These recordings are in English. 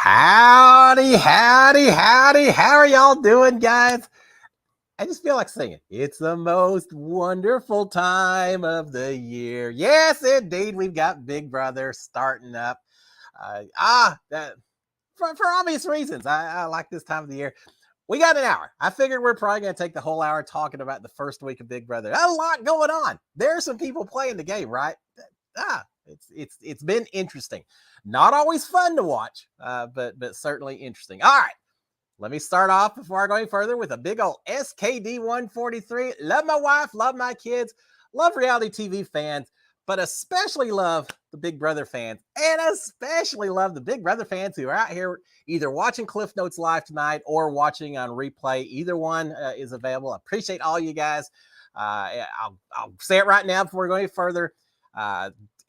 Howdy, howdy, howdy. How are y'all doing, guys? I just feel like singing. It's the most wonderful time of the year. Yes, indeed. We've got Big Brother starting up. That for obvious reasons. I like this time of the year. We got an hour. I figured we're probably going to take the whole hour talking about the first week of Big Brother. A lot going on. There are some people playing the game, right? It's been interesting. Not always fun to watch, but certainly interesting. All right. Let me start off before I go any further with a big old SKD 143. Love my wife, love my kids, love reality TV fans, but especially love the Big Brother fans, and especially love the Big Brother fans who are out here either watching Cliff Notes live tonight or watching on replay. Either one is available. I appreciate all you guys. I'll say it right now before we go any further.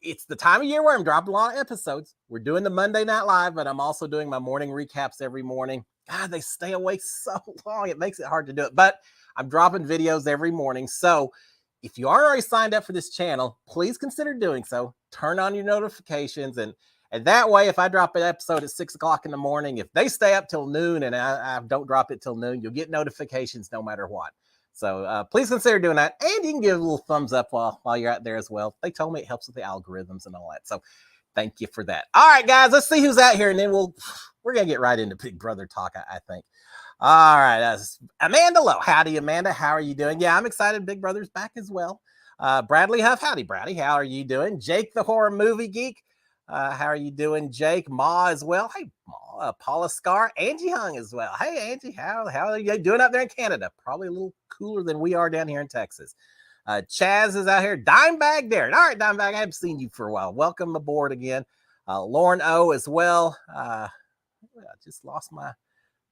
It's the time of year where I'm dropping a lot of episodes. We're doing the Monday Night Live, but I'm also doing my morning recaps every morning. God, they stay awake so long. It makes it hard to do it, but I'm dropping videos every morning. So if you aren't already signed up for this channel, please consider doing so. Turn on your notifications. And that way, if I drop an episode at 6 o'clock in the morning, if they stay up till noon and I don't drop it till noon, you'll get notifications no matter what. So please consider doing that. And you can give a little thumbs up while you're out there as well. They told me it helps with the algorithms and all that. So thank you for that. All right, guys, let's see who's out here. And then we're going to get right into Big Brother talk, I think. All right. Amanda Lowe. Howdy, Amanda. How are you doing? Yeah, I'm excited. Big Brother's back as well. Bradley Huff. Howdy, Brady. How are you doing? Jake, the horror movie geek. How are you doing, Jake? Ma as well. Hey, Ma. Paula Scar. Angie Hung as well. Hey, Angie. How are you doing up there in Canada? Probably a little cooler than we are down here in Texas. Chaz is out here. Dimebag Darren. All right, Dimebag. I haven't seen you for a while. Welcome aboard again. Lauren O as well. I just lost my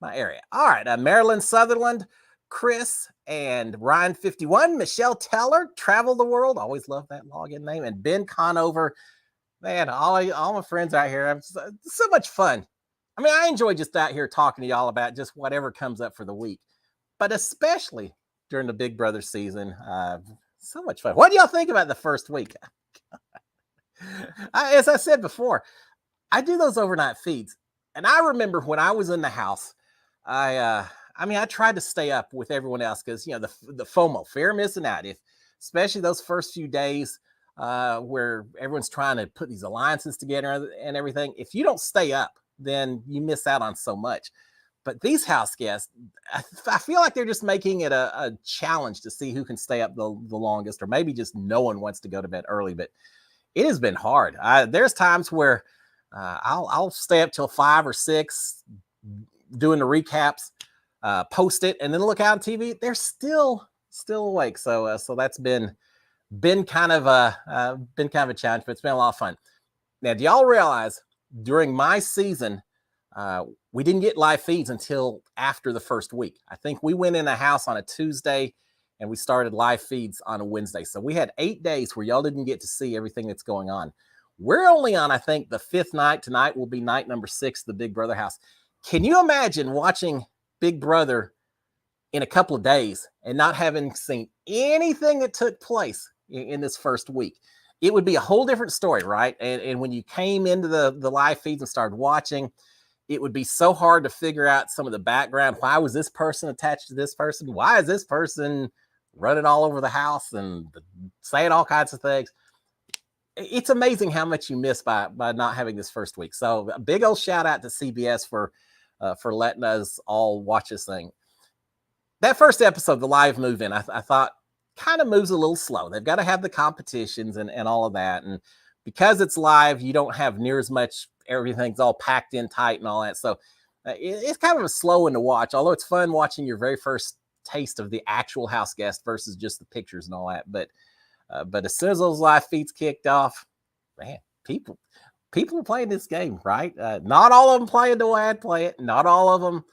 area. All right. Marilyn Sutherland, Chris, and Ryan 51. Michelle Teller, Travel the World. Always love that login name. And Ben Conover. Man, all my friends out here. So much fun. I mean, I enjoy just out here talking to y'all about just whatever comes up for the week, but especially during the Big Brother season. So much fun. What do y'all think about the first week? As I said before, I do those overnight feeds. And I remember when I was in the house, I tried to stay up with everyone else because, you know, the FOMO, fear of missing out, especially those first few days where everyone's trying to put these alliances together and everything. If you don't stay up, then you miss out on so much. But these house guests, I feel like they're just making it a challenge to see who can stay up the longest, or maybe just no one wants to go to bed early. But it has been hard. There's times where I'll stay up till 5 or 6 doing the recaps, post it, and then look out on TV. They're still awake. So that's been kind of a challenge, but it's been a lot of fun. Now, do y'all realize during my season, we didn't get live feeds until after the first week? I think we went in the house on a Tuesday and we started live feeds on a Wednesday. So we had 8 days where y'all didn't get to see everything that's going on. We're only on, I think, the 5th night. Tonight will be night number 6, the Big Brother house. Can you imagine watching Big Brother in a couple of days and not having seen anything that took place in this first week? It would be a whole different story, right? And when you came into the live feeds and started watching, it would be so hard to figure out some of the background. Why was this person attached to this person? Why is this person running all over the house and saying all kinds of things? It's amazing how much you miss by not having this first week. So a big old shout out to CBS for letting us all watch this thing. That first episode, the live move-in, I thought kind of moves a little slow. They've got to have the competitions and all of that. And because it's live, you don't have near as much, everything's all packed in tight and all that. So it's kind of a slow one to watch, although it's fun watching your very first taste of the actual house guest versus just the pictures and all that. But as soon as those live feeds kicked off, man, people are playing this game, right? Not all of them playing the way I'd play it. Not all of them.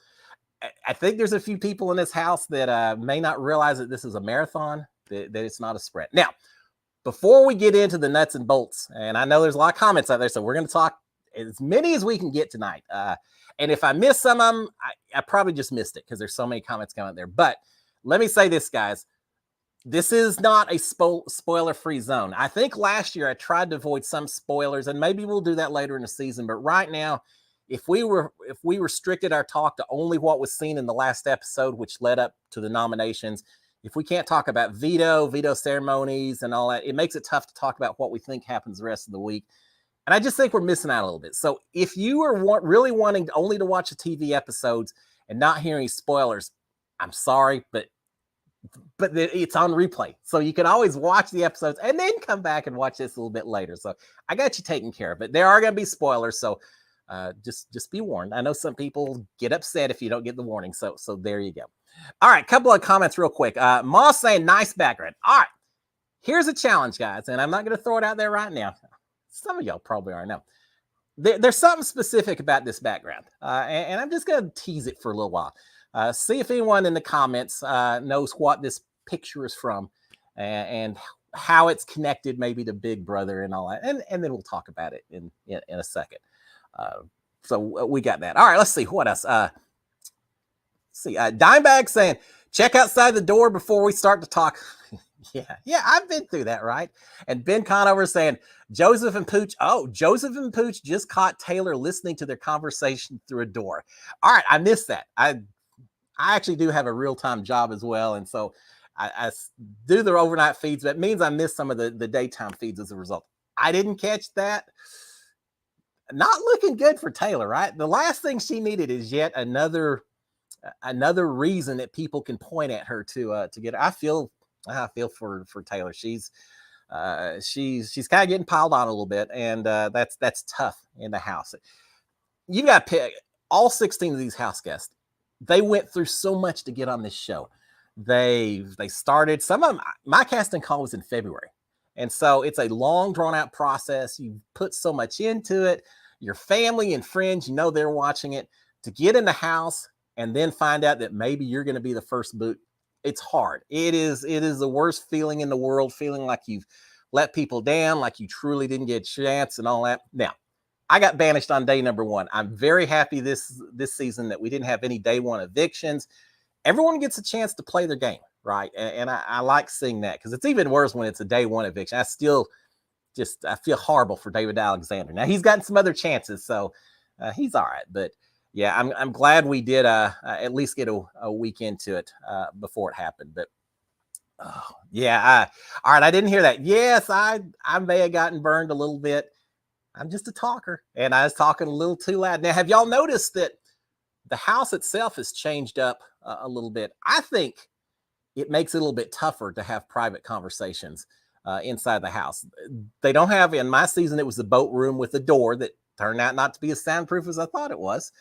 I think there's a few people in this house that may not realize that this is a marathon, that it's not a sprint. Now, before we get into the nuts and bolts, and I know there's a lot of comments out there, so we're going to talk as many as we can get tonight. And if I miss some of them, I probably just missed it because there's so many comments coming out there. But let me say this, guys. This is not a spoiler-free zone. I think last year I tried to avoid some spoilers, and maybe we'll do that later in the season. But right now, if we restricted our talk to only what was seen in the last episode, which led up to the nominations, if we can't talk about veto ceremonies and all that, it makes it tough to talk about what we think happens the rest of the week. And I just think we're missing out a little bit. So if you are really wanting only to watch the TV episodes and not hear any spoilers, I'm sorry, but it's on replay. So you can always watch the episodes and then come back and watch this a little bit later. So I got you taken care of. But there are going to be spoilers. So just be warned. I know some people get upset if you don't get the warning. So there you go. All right, couple of comments real quick. Moss saying nice background. All right, here's a challenge, guys. And I'm not going to throw it out there right now. Some of y'all probably already know. There's something specific about this background. And I'm just going to tease it for a little while. See if anyone in the comments knows what this picture is from and how it's connected maybe to Big Brother and all that. And then we'll talk about it in a second. So we got that. All right, let's see. What else? Dimebag saying, check outside the door before we start to talk. Yeah, I've been through that, right? And Ben Conover saying, Joseph and Pooch just caught Taylor listening to their conversation through a door. All right, I missed that. I actually do have a real-time job as well, and so I do the overnight feeds. That means I missed some of the daytime feeds as a result. I didn't catch that. Not looking good for Taylor, right? The last thing she needed is yet another reason that people can point at her to get her. I feel for Taylor. She's kind of getting piled on a little bit, and that's tough in the house. You got to pick all 16 of these house guests. They went through so much to get on this show. They started, some of them, my casting call was in February. And so it's a long drawn out process. You put so much into it. Your family and friends, they're watching it, to get in the house and then find out that maybe you're going to be the first boot. It's hard. It is the worst feeling in the world, feeling like you've let people down, like you truly didn't get a chance and all that. Now, I got banished on day number 1. I'm very happy this season that we didn't have any day 1 evictions. Everyone gets a chance to play their game, right? And I like seeing that, because it's even worse when it's a day 1 eviction. I feel horrible for David Alexander. Now, he's gotten some other chances, so he's all right. But yeah, I'm glad we did at least get a week into it before it happened. But all right, I didn't hear that. Yes, I may have gotten burned a little bit. I'm just a talker, and I was talking a little too loud. Now, have y'all noticed that the house itself has changed up a little bit? I think it makes it a little bit tougher to have private conversations inside the house. They don't have, in my season, it was the boat room with a door that turned out not to be as soundproof as I thought it was.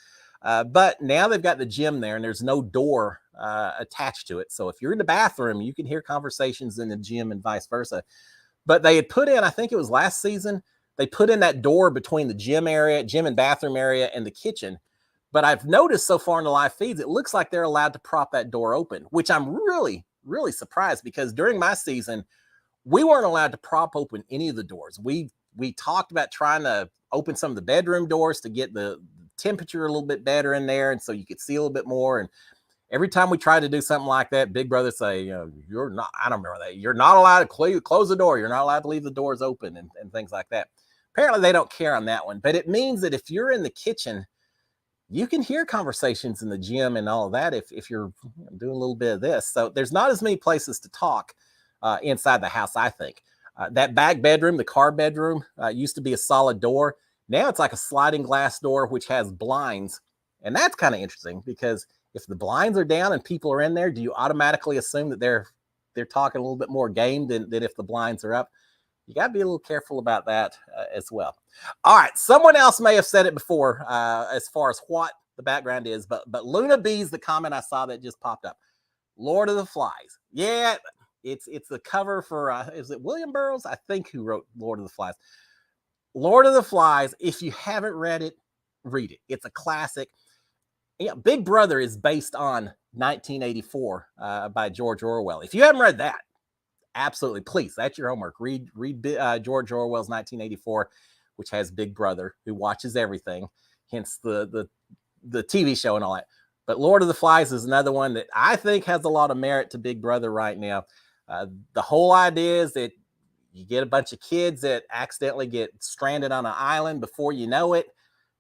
But now they've got the gym there, and there's no door attached to it. So if you're in the bathroom, you can hear conversations in the gym and vice versa. But they had put in, I think it was last season, they put in that door between the gym and bathroom area and the kitchen. But I've noticed so far in the live feeds, it looks like they're allowed to prop that door open, which I'm really, really surprised, because during my season, we weren't allowed to prop open any of the doors. We talked about trying to open some of the bedroom doors to get the temperature a little bit better in there, and so you could see a little bit more. And every time we tried to do something like that, Big Brother say, you're not, I don't remember that, you're not allowed to close the door. You're not allowed to leave the doors open and things like that. Apparently they don't care on that one, but it means that if you're in the kitchen, you can hear conversations in the gym and all of that if you're doing a little bit of this. So there's not as many places to talk inside the house, I think. That back bedroom, the car bedroom, used to be a solid door. Now it's like a sliding glass door, which has blinds. And that's kind of interesting, because if the blinds are down and people are in there, do you automatically assume that they're talking a little bit more game than if the blinds are up? You got to be a little careful about that as well. All right. Someone else may have said it before as far as what the background is, but Luna B's the comment I saw that just popped up. Lord of the Flies. Yeah, it's the cover for, is it William Burroughs? I think, who wrote Lord of the Flies. Lord of the Flies, if you haven't read it, read it. It's a classic. Yeah, Big Brother is based on 1984 by George Orwell. If you haven't read that, absolutely, please, that's your homework. Read George Orwell's 1984, which has Big Brother, who watches everything, hence the TV show and all that. But Lord of the Flies is another one that I think has a lot of merit to Big Brother right now. The whole idea is that you get a bunch of kids that accidentally get stranded on an island before you know it.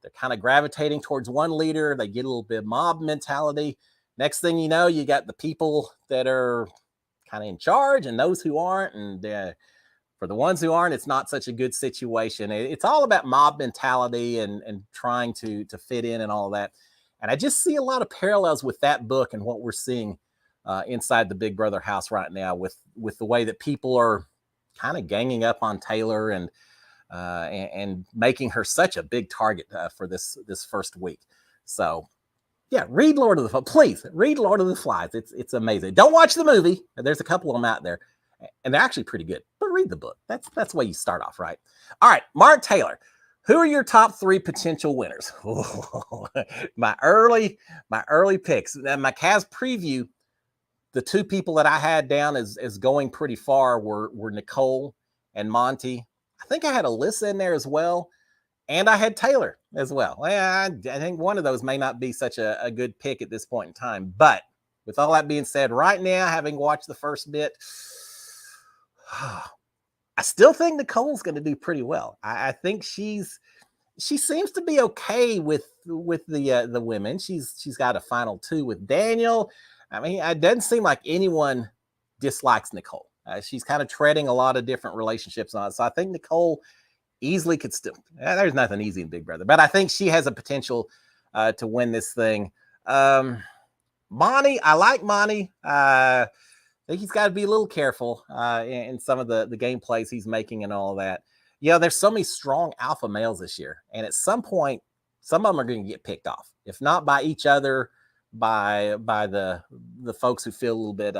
They're kind of gravitating towards one leader. They get a little bit of mob mentality. Next thing you know, you got the people that are kind of in charge and those who aren't. And for the ones who aren't, it's not such a good situation. It's all about mob mentality and trying to fit in and all of that. And I just see a lot of parallels with that book and what we're seeing inside the Big Brother house right now with the way that people are kind of ganging up on Taylor and making her such a big target for this first week. So yeah, read Lord of the Flies. Please read Lord of the Flies. It's amazing. Don't watch the movie. There's a couple of them out there, and they're actually pretty good. But read the book. That's the way you start off, right? All right, Mark Taylor. Who are your top 3 potential winners? my early picks. My Cavs preview. The 2 people that I had down as going pretty far were Nicole and Monty. I think I had Alyssa in there as well. And I had Taylor as well. I think one of those may not be such a good pick at this point in time. But with all that being said, right now, having watched the first bit, I still think Nicole's going to do pretty well. I think she seems to be okay with the women. She's got a final 2 with Daniel. I mean, it doesn't seem like anyone dislikes Nicole. She's kind of treading a lot of different relationships on. So I think Nicole easily could still. There's nothing easy in Big Brother, but I think she has a potential to win this thing. Monty, I like Monty. I think he's got to be a little careful in some of the game plays he's making and all of that. Yeah, there's so many strong alpha males this year, and at some point, some of them are going to get picked off, if not by each other, by the folks who feel a little bit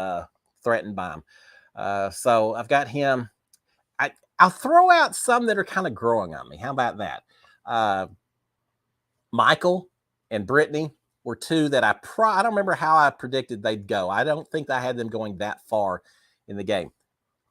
threatened by him. So I've got him. I'll throw out some that are kind of growing on me. How about that? Michael and Brittany were 2 that I don't remember how I predicted they'd go. I don't think I had them going that far in the game.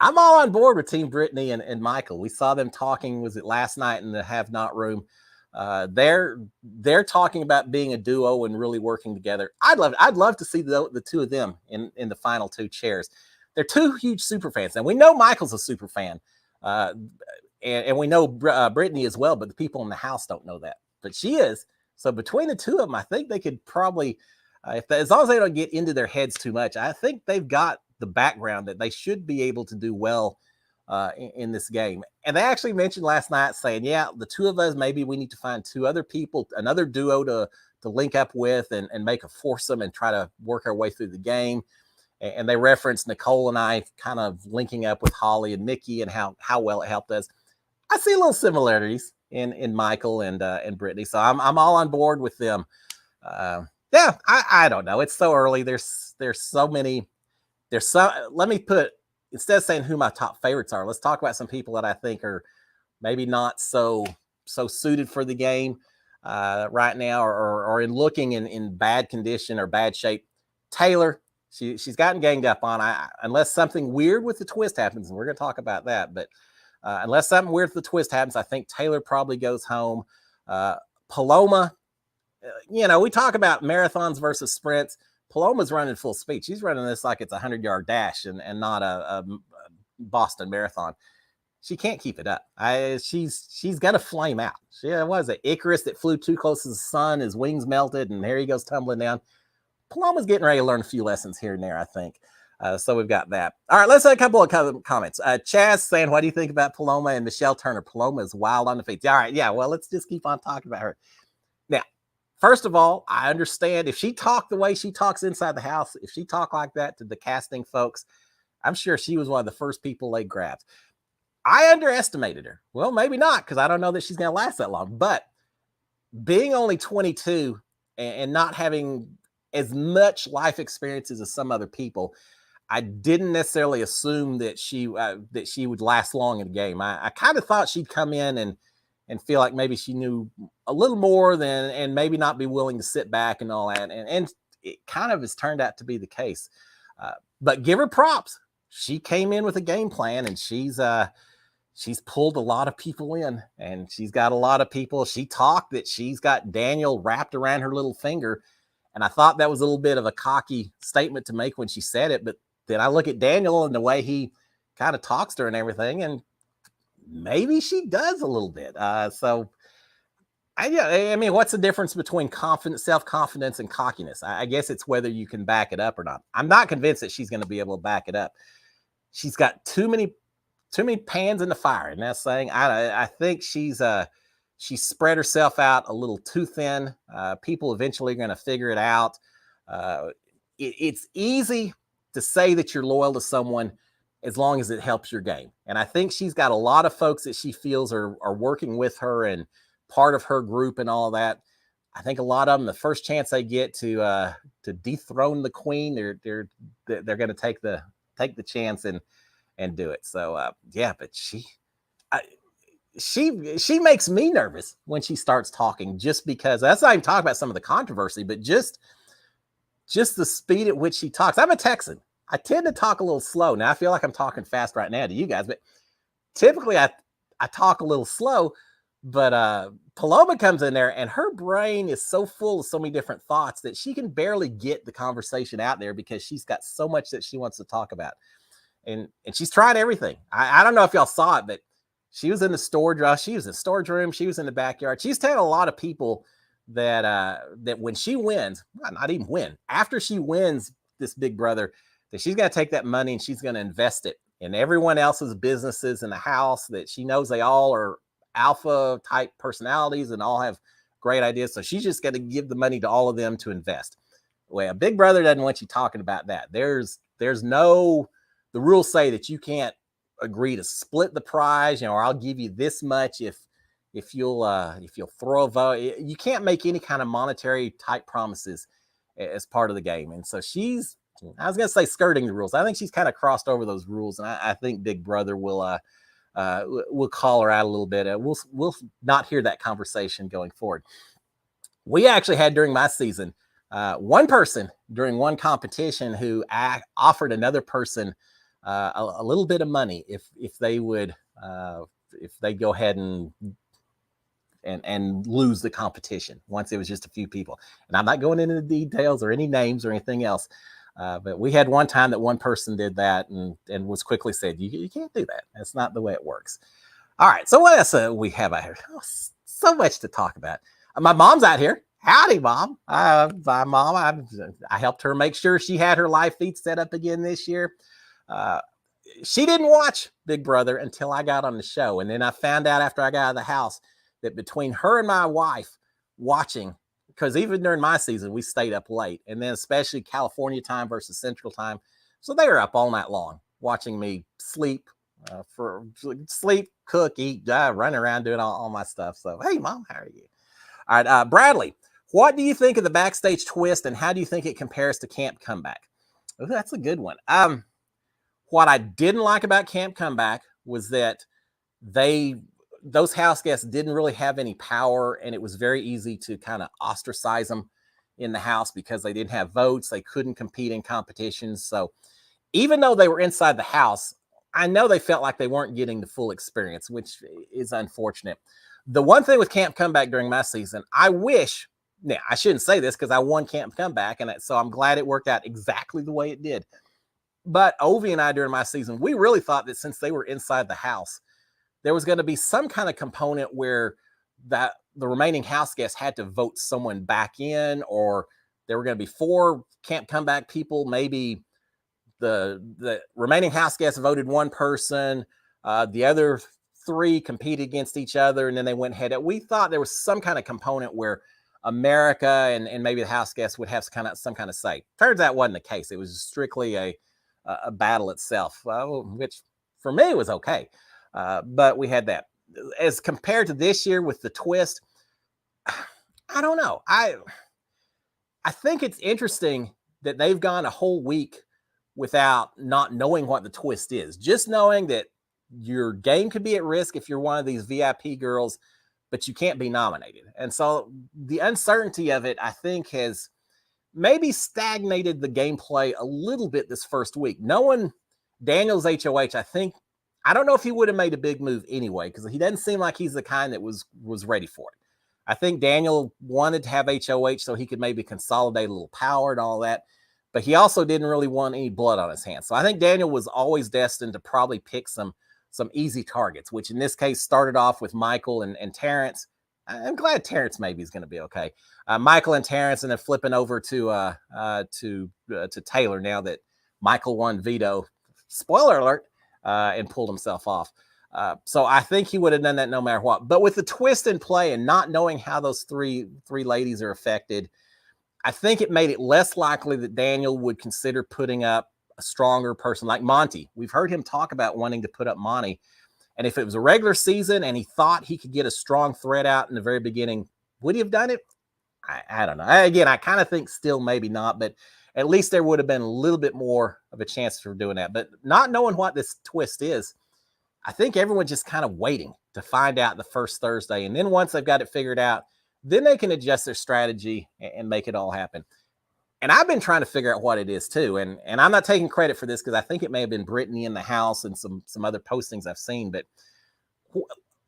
I'm all on board with Team Brittany and Michael. We saw them talking, was it last night in the Have Not room? They're talking about being a duo and really working together. I'd love to see the 2 of them in the final 2 chairs. They're 2 huge super fans. And we know Michael's a super fan. And we know Brittany as well, but the people in the house don't know that. But she is. So between the 2 of them, I think they could probably, as long as they don't get into their heads too much, I think they've got the background that they should be able to do well in this game. And they actually mentioned last night saying, yeah, the 2 of us, maybe we need to find 2 other people, another duo to link up with and make a foursome and try to work our way through the game. And they referenced Nicole and I kind of linking up with Holly and Mickey and how well it helped us. I see a little similarities in Michael and Brittany, so I'm all on board with them. Yeah, I don't know. It's so early. There's so many. Let me put, instead of saying who my top favorites are, let's talk about some people that I think are maybe not so suited for the game right now, or in looking in bad condition or bad shape. Taylor. She's gotten ganged up on. Unless something weird with the twist happens, and we're going to talk about that. But unless something weird with the twist happens, I think Taylor probably goes home. Paloma, we talk about marathons versus sprints. Paloma's running full speed. She's running this like it's a 100-yard dash and not a Boston Marathon. She can't keep it up. She's going to flame out. Was it Icarus that flew too close to the sun? His wings melted, and there he goes tumbling down. Paloma's getting ready to learn a few lessons here and there, I think. So we've got that. All right, let's have a couple of comments. Chaz saying, what do you think about Paloma and Michelle Turner? Paloma is wild on the feet. All right, yeah, well, let's just keep on talking about her. Now, first of all, I understand if she talked the way she talks inside the house, if she talked like that to the casting folks, I'm sure she was one of the first people they grabbed. I underestimated her. Well, maybe not, because I don't know that she's going to last that long. But being only 22 and not having as much life experiences as some other people, I didn't necessarily assume that she would last long in the game. I kind of thought she'd come in and feel like maybe she knew a little more than, and maybe not be willing to sit back and all that. And it kind of has turned out to be the case. But give her props. She came in with a game plan, and she's pulled a lot of people in, and she's got a lot of people. She talked that she's got Daniel wrapped around her little finger. And I thought that was a little bit of a cocky statement to make when she said it. But then I look at Daniel and the way he kind of talks to her and everything, and maybe she does a little bit. So I mean, what's the difference between confidence, self-confidence, and cockiness? I guess it's whether you can back it up or not. I'm not convinced that she's going to be able to back it up. She's got too many pans in the fire, and that's saying I think she's spread herself out a little too thin. People eventually are going to figure it out. It's easy to say that you're loyal to someone as long as it helps your game, and I think she's got a lot of folks that she feels are working with her and part of her group and all that. I think a lot of them, the first chance they get to dethrone the queen, they're going to take the chance and do it. So yeah, but I, she makes me nervous when she starts talking, just because that's not even talking about some of the controversy, but just the speed at which she talks. I'm a Texan. I tend to talk a little slow. Now I feel like I'm talking fast right now to you guys, but typically I talk a little slow. But Paloma comes in there and her brain is so full of so many different thoughts that she can barely get the conversation out there because she's got so much that she wants to talk about. And she's trying everything. I don't know if y'all saw it, but she was in the storage room. She was in the backyard. She's telling a lot of people that when she wins, not even win, after she wins this Big Brother, that she's going to take that money and she's going to invest it in everyone else's businesses in the house, that she knows they all are alpha type personalities and all have great ideas. So she's just going to give the money to all of them to invest. Well, Big Brother doesn't want you talking about that. There's no, the rules say that you can't agree to split the prize, or I'll give you this much if you'll throw a vote. You can't make any kind of monetary type promises as part of the game. And so I was going to say skirting the rules. I think she's kind of crossed over those rules. And I think Big Brother will call her out a little bit. We'll not hear that conversation going forward. We actually had during my season, one person during one competition who offered another person a little bit of money if they would if they go ahead and lose the competition once it was just a few people. And I'm not going into the details or any names or anything else. But we had one time that one person did that and was quickly said, you can't do that. That's not the way it works. All right. So what else we have out here? Oh, so much to talk about. My mom's out here. Howdy, Mom. My mom, I helped her make sure she had her live feed set up again this year. She didn't watch Big Brother until I got on the show. And then I found out after I got out of the house that between her and my wife watching, because even during my season, we stayed up late, and then especially California time versus Central time. So they were up all night long watching me sleep, cook, eat, run around doing all my stuff. So, hey, Mom, how are you? All right, Bradley, what do you think of the backstage twist, and how do you think it compares to Camp Comeback? Oh, that's a good one. What I didn't like about Camp Comeback was that those house guests didn't really have any power, and it was very easy to kind of ostracize them in the house because they didn't have votes. They couldn't compete in competitions. So even though they were inside the house, I know they felt like they weren't getting the full experience, which is unfortunate. The one thing with Camp Comeback during my season, I shouldn't say this because I won Camp Comeback, and so I'm glad it worked out exactly the way it did. But Ovi and I, during my season, we really thought that since they were inside the house, there was going to be some kind of component where the remaining house guests had to vote someone back in, or there were going to be 4 Camp Comeback people. Maybe the remaining house guests voted one person, the other 3 competed against each other, and then they went head up. We thought there was some kind of component where America and maybe the house guests would have some kind of say. Turns out it wasn't the case. It was strictly a battle itself, which for me was okay. But we had that. As compared to this year with the twist, I don't know. I think it's interesting that they've gone a whole week without not knowing what the twist is. Just knowing that your game could be at risk if you're one of these VIP girls, but you can't be nominated. And so the uncertainty of it, I think, has maybe stagnated the gameplay a little bit this first week. Knowing Daniel's HOH, I don't know if he would have made a big move anyway, because he doesn't seem like he's the kind that was ready for it. I think Daniel wanted to have HOH so he could maybe consolidate a little power and all that, but he also didn't really want any blood on his hands. So I think Daniel was always destined to probably pick some easy targets, which in this case started off with Michael and Terrence. I'm glad Terrence maybe is going to be okay. Michael and Terrence, and then flipping over to Taylor now that Michael won Veto. Spoiler alert, and pulled himself off. So I think he would have done that no matter what. But with the twist in play and not knowing how those three ladies are affected, I think it made it less likely that Daniel would consider putting up a stronger person like Monty. We've heard him talk about wanting to put up Monty. And if it was a regular season and he thought he could get a strong threat out in the very beginning, would he have done it? I don't know. Again, I kind of think still maybe not, but at least there would have been a little bit more of a chance for doing that. But not knowing what this twist is, I think everyone's just kind of waiting to find out the first Thursday. And then once they've got it figured out, then they can adjust their strategy and make it all happen. And I've been trying to figure out what it is too. And I'm not taking credit for this because I think it may have been Brittany in the house and some other postings I've seen. But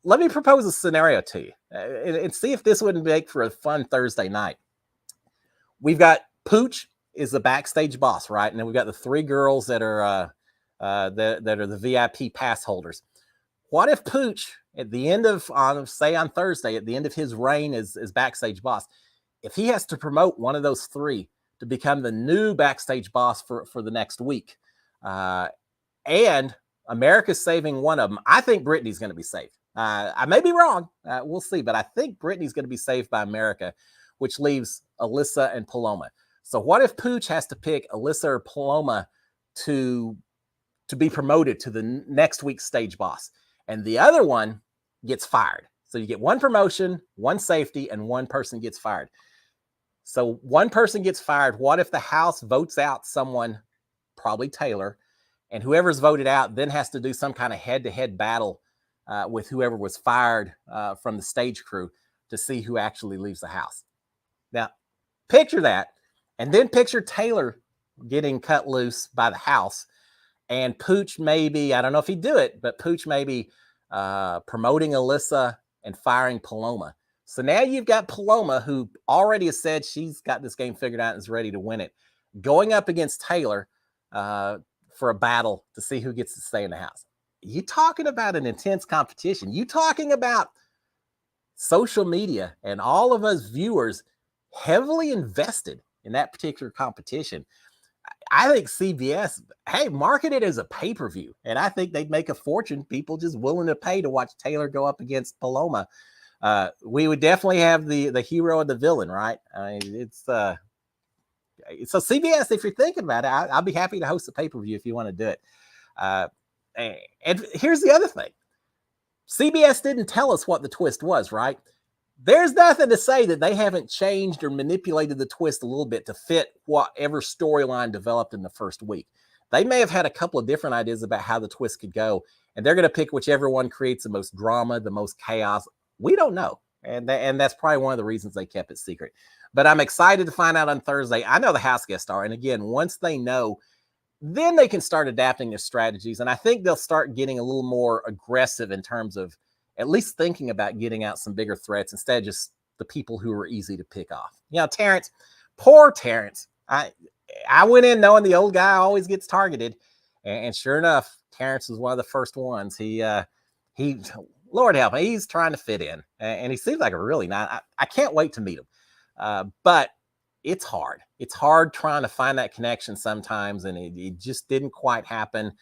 let me propose a scenario to you and see if this wouldn't make for a fun Thursday night. We've got Pooch is the backstage boss, right? And then we've got the three girls that are the VIP pass holders. What if Pooch at the end of on Thursday, at the end of his reign as backstage boss, if he has to promote one of those three to become the new backstage boss for the next week, and America's saving one of them, I think Brittany's going to be saved. I may be wrong. We'll see. But I think Brittany's going to be saved by America, which leaves Alyssa and Paloma. So what if Pooch has to pick Alyssa or Paloma to be promoted to the next week's stage boss, and the other one gets fired? So you get one promotion, one safety, and one person gets fired. So one person gets fired. What if the house votes out someone, probably Taylor, and whoever's voted out then has to do some kind of head-to-head battle with whoever was fired from the stage crew to see who actually leaves the house? Now, picture that, and then picture Taylor getting cut loose by the house, and Pooch maybe, I don't know if he'd do it, but Pooch maybe promoting Alyssa and firing Paloma. So now you've got Paloma, who already has said she's got this game figured out and is ready to win it, going up against Taylor for a battle to see who gets to stay in the house. You talking about an intense competition. You talking about social media and all of us viewers heavily invested in that particular competition. I think CBS, hey, market it as a pay-per-view, and I think they'd make a fortune. People just willing to pay to watch Taylor go up against Paloma. We would definitely have the hero and the villain, right? I mean, it's so CBS. If you're thinking about it, I'll be happy to host a pay-per-view if you want to do it. And here's the other thing: CBS didn't tell us what the twist was, right? There's nothing to say that they haven't changed or manipulated the twist a little bit to fit whatever storyline developed in the first week. They may have had a couple of different ideas about how the twist could go, and they're going to pick whichever one creates the most drama, the most chaos. We don't know, and that's probably one of the reasons they kept it secret. But I'm excited to find out on Thursday. I know the house guests are, and again, once they know, then they can start adapting their strategies, and I think they'll start getting a little more aggressive in terms of at least thinking about getting out some bigger threats instead of just the people who are easy to pick off. You know, Terrence, poor Terrence. I went in knowing the old guy always gets targeted, and sure enough, Terrence was one of the first ones. He Lord help him, he's trying to fit in, and he seems like a really nice. I can't wait to meet him, but it's hard. It's hard trying to find that connection sometimes, and it just didn't quite happen.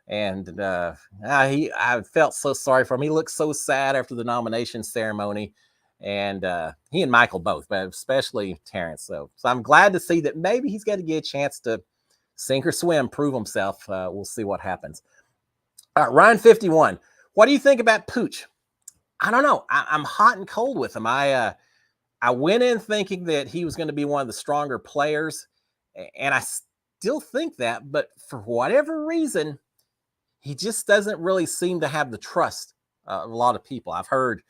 And I felt so sorry for him. He looked so sad after the nomination ceremony, and he and Michael both, but especially Terrence. So I'm glad to see that maybe he's got to get a chance to sink or swim, prove himself. We'll see what happens. All right, Ryan 51. What do you think about Pooch? I don't know. I'm hot and cold with him. I went in thinking that he was going to be one of the stronger players, and I still think that, but for whatever reason, he just doesn't really seem to have the trust of a lot of people. I've heard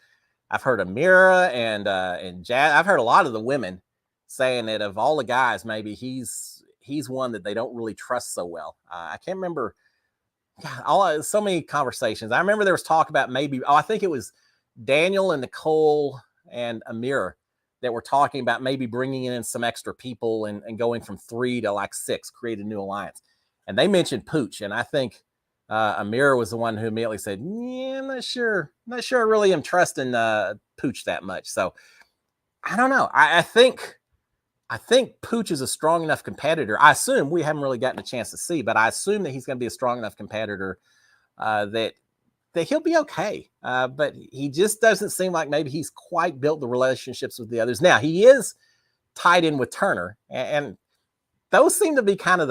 Amira and Jazz. I've heard a lot of the women saying that of all the guys, maybe he's one that they don't really trust so well. I can't remember. God, so many conversations. I remember there was talk about maybe. I think it was Daniel and Nicole and Amira that were talking about maybe bringing in some extra people and going from 3 to like 6, create a new alliance. And they mentioned Pooch, and I think Amira was the one who immediately said, yeah, I'm not sure I really am trusting Pooch that much. So I don't know. I think Pooch is a strong enough competitor. I assume, we haven't really gotten a chance to see, but I assume that he's going to be a strong enough competitor that he'll be okay. But he just doesn't seem like maybe he's quite built the relationships with the others. Now, he is tied in with Turner, and those seem to be kind of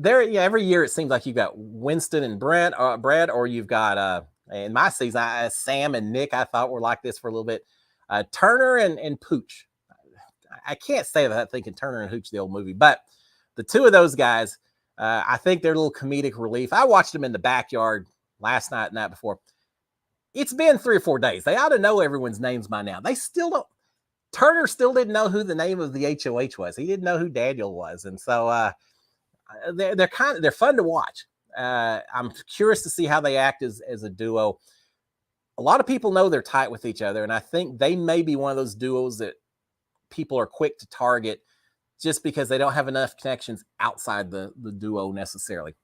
every year it seems like you've got Winston and Brett, or you've got, in my season, Sam and Nick, I thought were like this for a little bit. Turner and Pooch. I can't say that thinking Turner and Hooch, the old movie, but the two of those guys, I think they're a little comedic relief. I watched them in the backyard last night and night before. It's been 3 or 4 days. They ought to know everyone's names by now. They still don't. Turner still didn't know who the name of the HOH was. He didn't know who Daniel was. And so they're fun to watch. I'm curious to see how they act as a duo. A lot of people know they're tight with each other, and I think they may be one of those duos that people are quick to target just because they don't have enough connections outside the duo necessarily.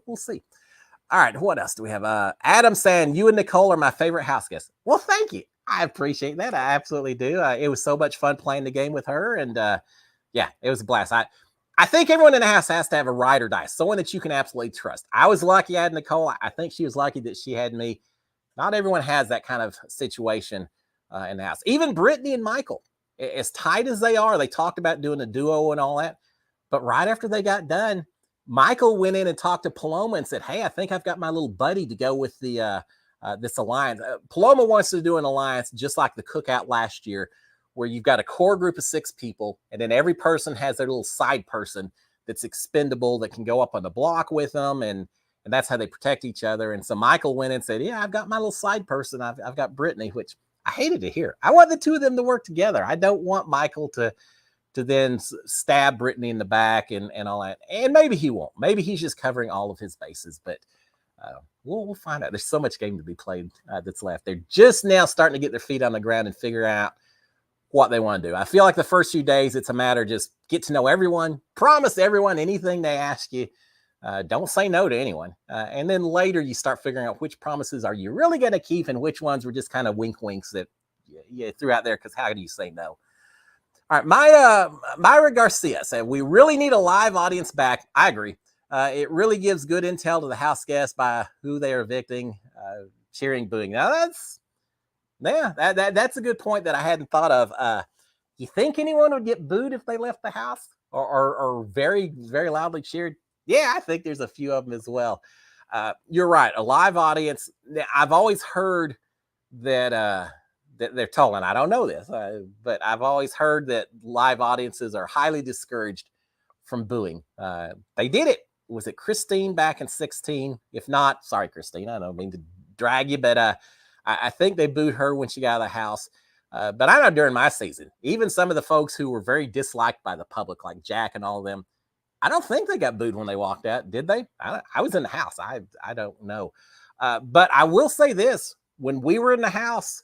We'll see. All right, what else do we have? Adam saying, you and Nicole are my favorite house guests. Well, thank you. I appreciate that. I absolutely do. It was so much fun playing the game with her, and yeah, it was a blast. I think everyone in the house has to have a ride or die, someone that you can absolutely trust. I was lucky I had Nicole. I think she was lucky that she had me. Not everyone has that kind of situation in the house. Even Brittany and Michael, as tight as they are, they talked about doing a duo and all that. But right after they got done, Michael went in and talked to Paloma and said, hey, I think I've got my little buddy to go with the this alliance. Paloma wants to do an alliance just like the cookout last year, where you've got a core group of 6 people, and then every person has their little side person that's expendable that can go up on the block with them, and that's how they protect each other. And so Michael went and said, yeah, I've got my little side person. I've got Brittany, which I hated to hear. I want the two of them to work together. I don't want Michael to then stab Brittany in the back and all that. And maybe he won't. Maybe he's just covering all of his bases. But we'll find out. There's so much game to be played that's left. They're just now starting to get their feet on the ground and figure out what they want to do. I feel like the first few days, it's a matter of just get to know everyone, promise everyone anything they ask you. Don't say no to anyone. And then later you start figuring out which promises are you really going to keep and which ones were just kind of wink winks that you threw out there because how do you say no? All right, Myra Garcia said, we really need a live audience back. I agree. It really gives good intel to the house guests by who they are evicting, cheering, booing. Now that's a good point that I hadn't thought of. You think anyone would get booed if they left the house or very, very loudly cheered? Yeah, I think there's a few of them as well. You're right. A live audience. I've always heard that they're told, and I don't know this, but I've always heard that live audiences are highly discouraged from booing. They did it. Was it Christine back in 2016? If not, sorry, Christine. I don't mean to drag you, but I think they booed her when she got out of the house. But I know during my season, even some of the folks who were very disliked by the public, like Jack and all of them, I don't think they got booed when they walked out. Did they? I was in the house. I don't know. But I will say this. When we were in the house,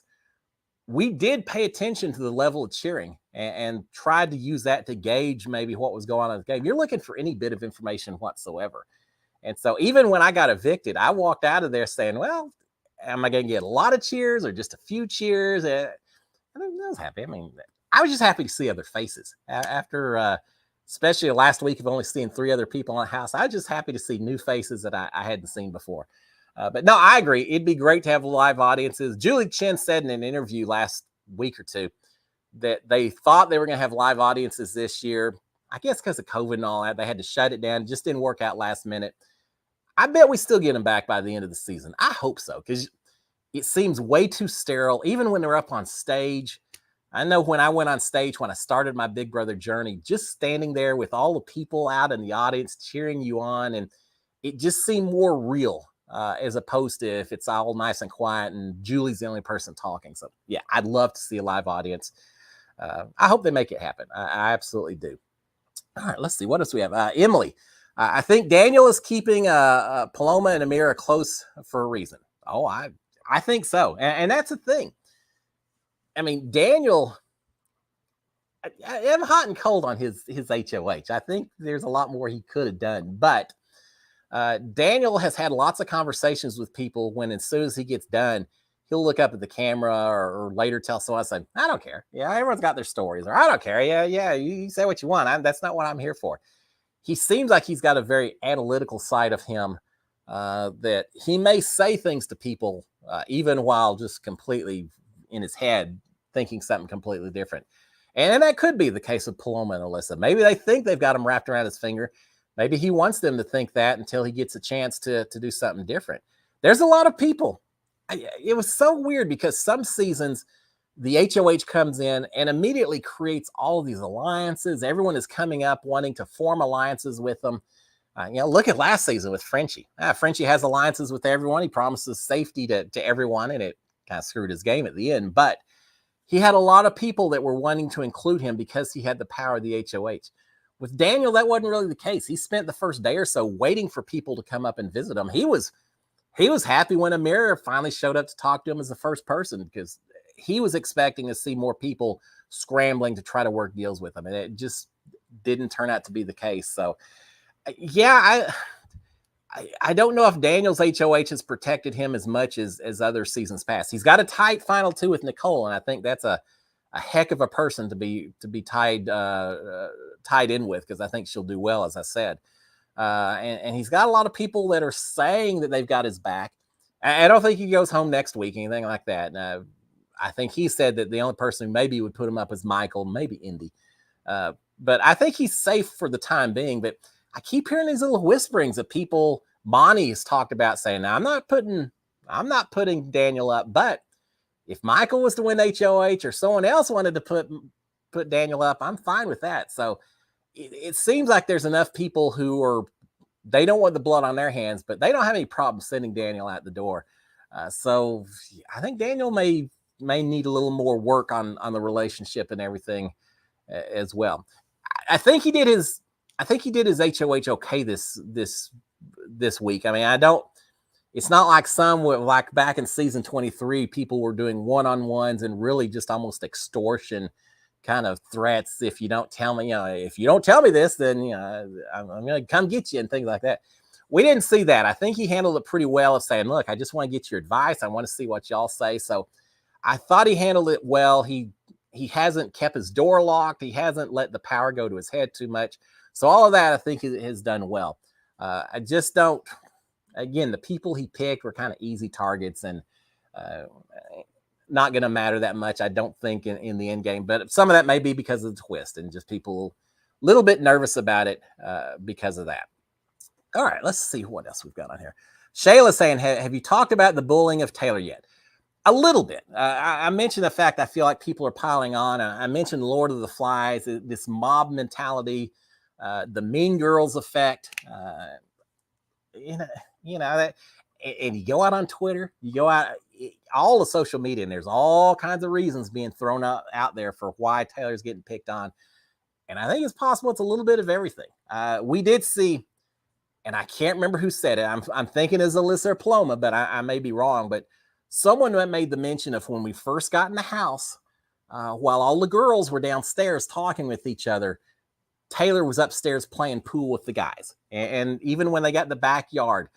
we did pay attention to the level of cheering and tried to use that to gauge maybe what was going on in the game. You're looking for any bit of information whatsoever. And so even when I got evicted, I walked out of there saying, well, am I going to get a lot of cheers or just a few cheers? I was happy. I mean, I was just happy to see other faces after, especially last week of only seeing 3 other people in the house. I was just happy to see new faces that I hadn't seen before. But no, I agree. It'd be great to have live audiences. Julie Chen said in an interview last week or two that they thought they were going to have live audiences this year. I guess because of COVID and all that, they had to shut it down. It just didn't work out last minute. I bet we still get them back by the end of the season. I hope so, because it seems way too sterile, even when they're up on stage. I know when I went on stage, when I started my Big Brother journey, just standing there with all the people out in the audience cheering you on, and it just seemed more real as opposed to if it's all nice and quiet and Julie's the only person talking. So, yeah, I'd love to see a live audience. I hope they make it happen. I absolutely do. All right, let's see. What else we have? Emily. I think Daniel is keeping Paloma and Amira close for a reason. Oh, I think so. And that's the thing. I mean, Daniel, I'm hot and cold on his HOH. I think there's a lot more he could have done. But Daniel has had lots of conversations with people when, as soon as he gets done, he'll look up at the camera or later tell someone, say, I don't care. Yeah, everyone's got their stories. Or I don't care. Yeah, you say what you want. That's not what I'm here for. He seems like he's got a very analytical side of him, that he may say things to people, even while just completely in his head thinking something completely different. And that could be the case with Paloma and Alyssa. Maybe they think they've got him wrapped around his finger. Maybe he wants them to think that until he gets a chance to do something different. There's a lot of people. It was so weird because some seasons the HOH comes in and immediately creates all of these alliances. Everyone is coming up wanting to form alliances with them. Look at last season with Frenchie. Frenchie has alliances with everyone. He promises safety to everyone, and it kind of screwed his game at the end. But he had a lot of people that were wanting to include him because he had the power of the HOH. With Daniel, that wasn't really the case. He spent the first day or so waiting for people to come up and visit him. He was happy when Amira finally showed up to talk to him as the first person, because he was expecting to see more people scrambling to try to work deals with him, and it just didn't turn out to be the case. So, yeah, I don't know if Daniel's HOH has protected him as much as other seasons past. He's got a tight final two with Nicole, and I think that's a heck of a person to be tied in with, because I think she'll do well, as I said. And he's got a lot of people that are saying that they've got his back. I don't think he goes home next week, anything like that. I think he said that the only person who maybe would put him up is Michael, maybe Indy. But I think he's safe for the time being. But I keep hearing these little whisperings of people. Monty's talked about saying, "Now, I'm not putting Daniel up, but if Michael was to win HOH or someone else wanted to put Daniel up, I'm fine with that." So it seems like there's enough people who they don't want the blood on their hands, but they don't have any problem sending Daniel out the door. So I think Daniel may need a little more work on the relationship and everything as well. I think he did his HOH okay this week. I mean, it's not like some, like back in season 23, people were doing one-on-ones and really just almost extortion kind of threats. If you don't tell me, if you don't tell me this, then I'm going to come get you and things like that. We didn't see that. I think he handled it pretty well of saying, look, I just want to get your advice. I want to see what y'all say. So I thought he handled it well. He hasn't kept his door locked. He hasn't let the power go to his head too much. So all of that, I think, has done well. I just don't. Again, the people he picked were kind of easy targets and not going to matter that much, I don't think, in the end game. But some of that may be because of the twist and just people a little bit nervous about it because of that. All right, let's see what else we've got on here. Shayla's saying, have you talked about the bullying of Taylor yet? A little bit. I mentioned the fact I feel like people are piling on. I mentioned Lord of the Flies, this mob mentality, the Mean Girls effect. That, and you go out on Twitter, you go out all the social media, and there's all kinds of reasons being thrown out there for why Taylor's getting picked on. And I think it's possible it's a little bit of everything. We did see, and I can't remember who said it. I'm thinking it's Alyssa or Paloma, but I may be wrong. But someone made the mention of when we first got in the house, while all the girls were downstairs talking with each other, Taylor was upstairs playing pool with the guys. And even when they got in the backyard,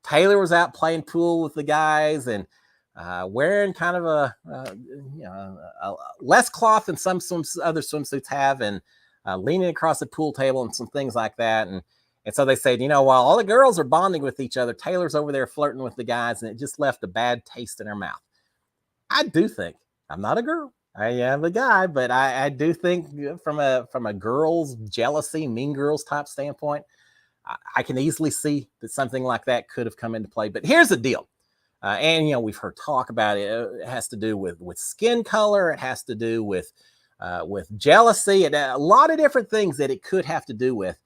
Taylor was out playing pool with the guys and wearing kind of a less cloth than some other swimsuits have, and leaning across the pool table and some things like that. And so they said, while all the girls are bonding with each other, Taylor's over there flirting with the guys, and it just left a bad taste in her mouth. I do think, I'm not a girl, I am a guy, but I do think from a girl's jealousy, Mean Girls type standpoint, I can easily see that something like that could have come into play. But here's the deal. And, we've heard talk about it. It has to do with skin color. It has to do with jealousy and a lot of different things that it could have to do with.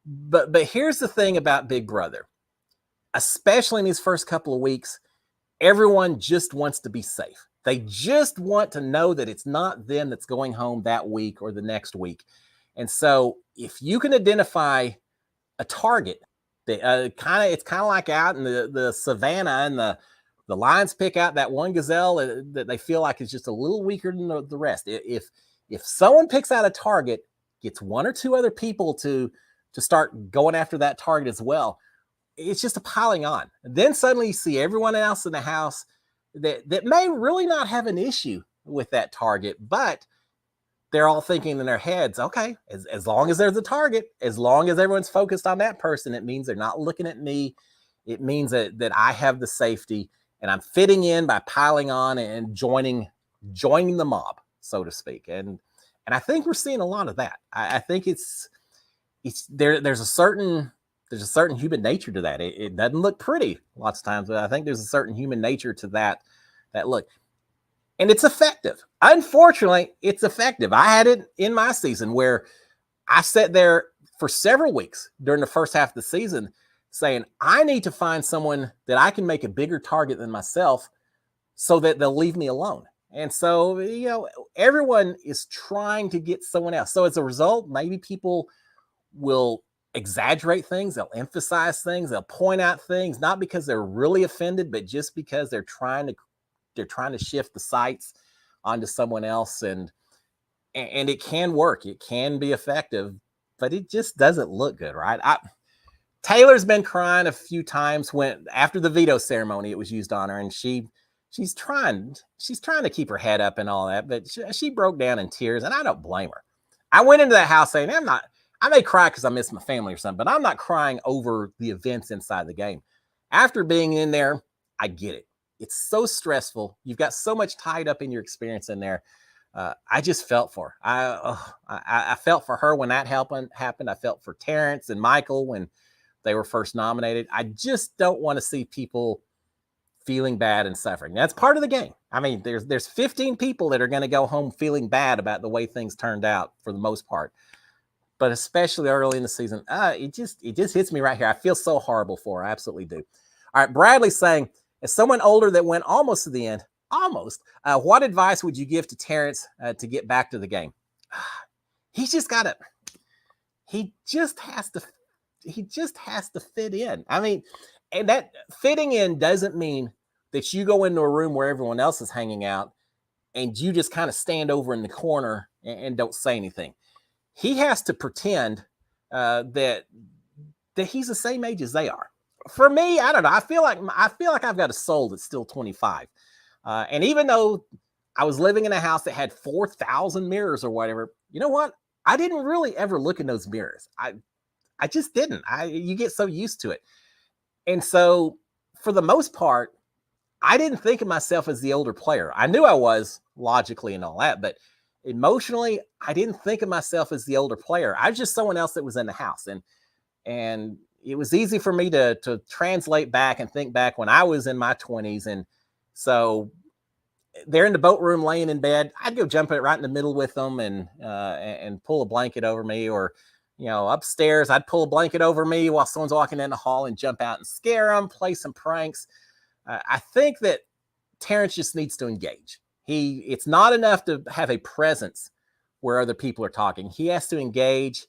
But here's the thing about Big Brother, especially in these first couple of weeks, everyone just wants to be safe. They just want to know that it's not them that's going home that week or the next week. And so if you can identify a target, it's kind of like out in the savannah, and the lions pick out that one gazelle that they feel like is just a little weaker than the rest. If someone picks out a target, gets one or two other people to start going after that target as well, it's just a piling on. And then suddenly you see everyone else in the house that may really not have an issue with that target, but they're all thinking in their heads, okay, as long as there's a target, as long as everyone's focused on that person, it means they're not looking at me. It means that I have the safety and I'm fitting in by piling on and joining the mob, so to speak. And I think we're seeing a lot of that. I think it's there's a certain human nature to that. It doesn't look pretty lots of times, but I think there's a certain human nature to that look. And it's effective. Unfortunately, it's effective. I had it in my season where I sat there for several weeks during the first half of the season saying, I need to find someone that I can make a bigger target than myself so that they'll leave me alone. And so, everyone is trying to get someone else. So as a result, maybe people will exaggerate things. They'll emphasize things. They'll point out things, not because they're really offended, but just because they're trying to shift the sights onto someone else. And it can work. It can be effective, but it just doesn't look good, right? Taylor's been crying a few times when after the veto ceremony, it was used on her, and she's trying to keep her head up and all that, but she broke down in tears, and I don't blame her. I went into that house saying, I may cry because I miss my family or something, but I'm not crying over the events inside the game. After being in there, I get it. It's so stressful. You've got so much tied up in your experience in there. I just felt for her. I felt for her when that happened. I felt for Terrence and Michael when they were first nominated. I just don't want to see people feeling bad and suffering. That's part of the game. I mean, there's 15 people that are going to go home feeling bad about the way things turned out for the most part. But especially early in the season, it just hits me right here. I feel so horrible for her. I absolutely do. All right, Bradley's saying, as someone older that went almost to the end, what advice would you give to Terrence to get back to the game? He just has to fit in. I mean, and that fitting in doesn't mean that you go into a room where everyone else is hanging out and you just kind of stand over in the corner and don't say anything. He has to pretend that he's the same age as they are. For me, I don't know. I feel like I've got a soul that's still 25. And even though I was living in a house that had 4,000 mirrors or whatever, you know what? I didn't really ever look in those mirrors. I just didn't. You get so used to it. And so for the most part, I didn't think of myself as the older player. I knew I was logically and all that, but emotionally, I didn't think of myself as the older player. I was just someone else that was in the house. And it was easy for me to translate back and think back when I was in my 20s. And so they're in the boat room laying in bed. I'd go jump it right in the middle with them and pull a blanket over me, or, upstairs, I'd pull a blanket over me while someone's walking in the hall and jump out and scare them, play some pranks. I think that Terrence just needs to engage. It's not enough to have a presence where other people are talking. He has to engage.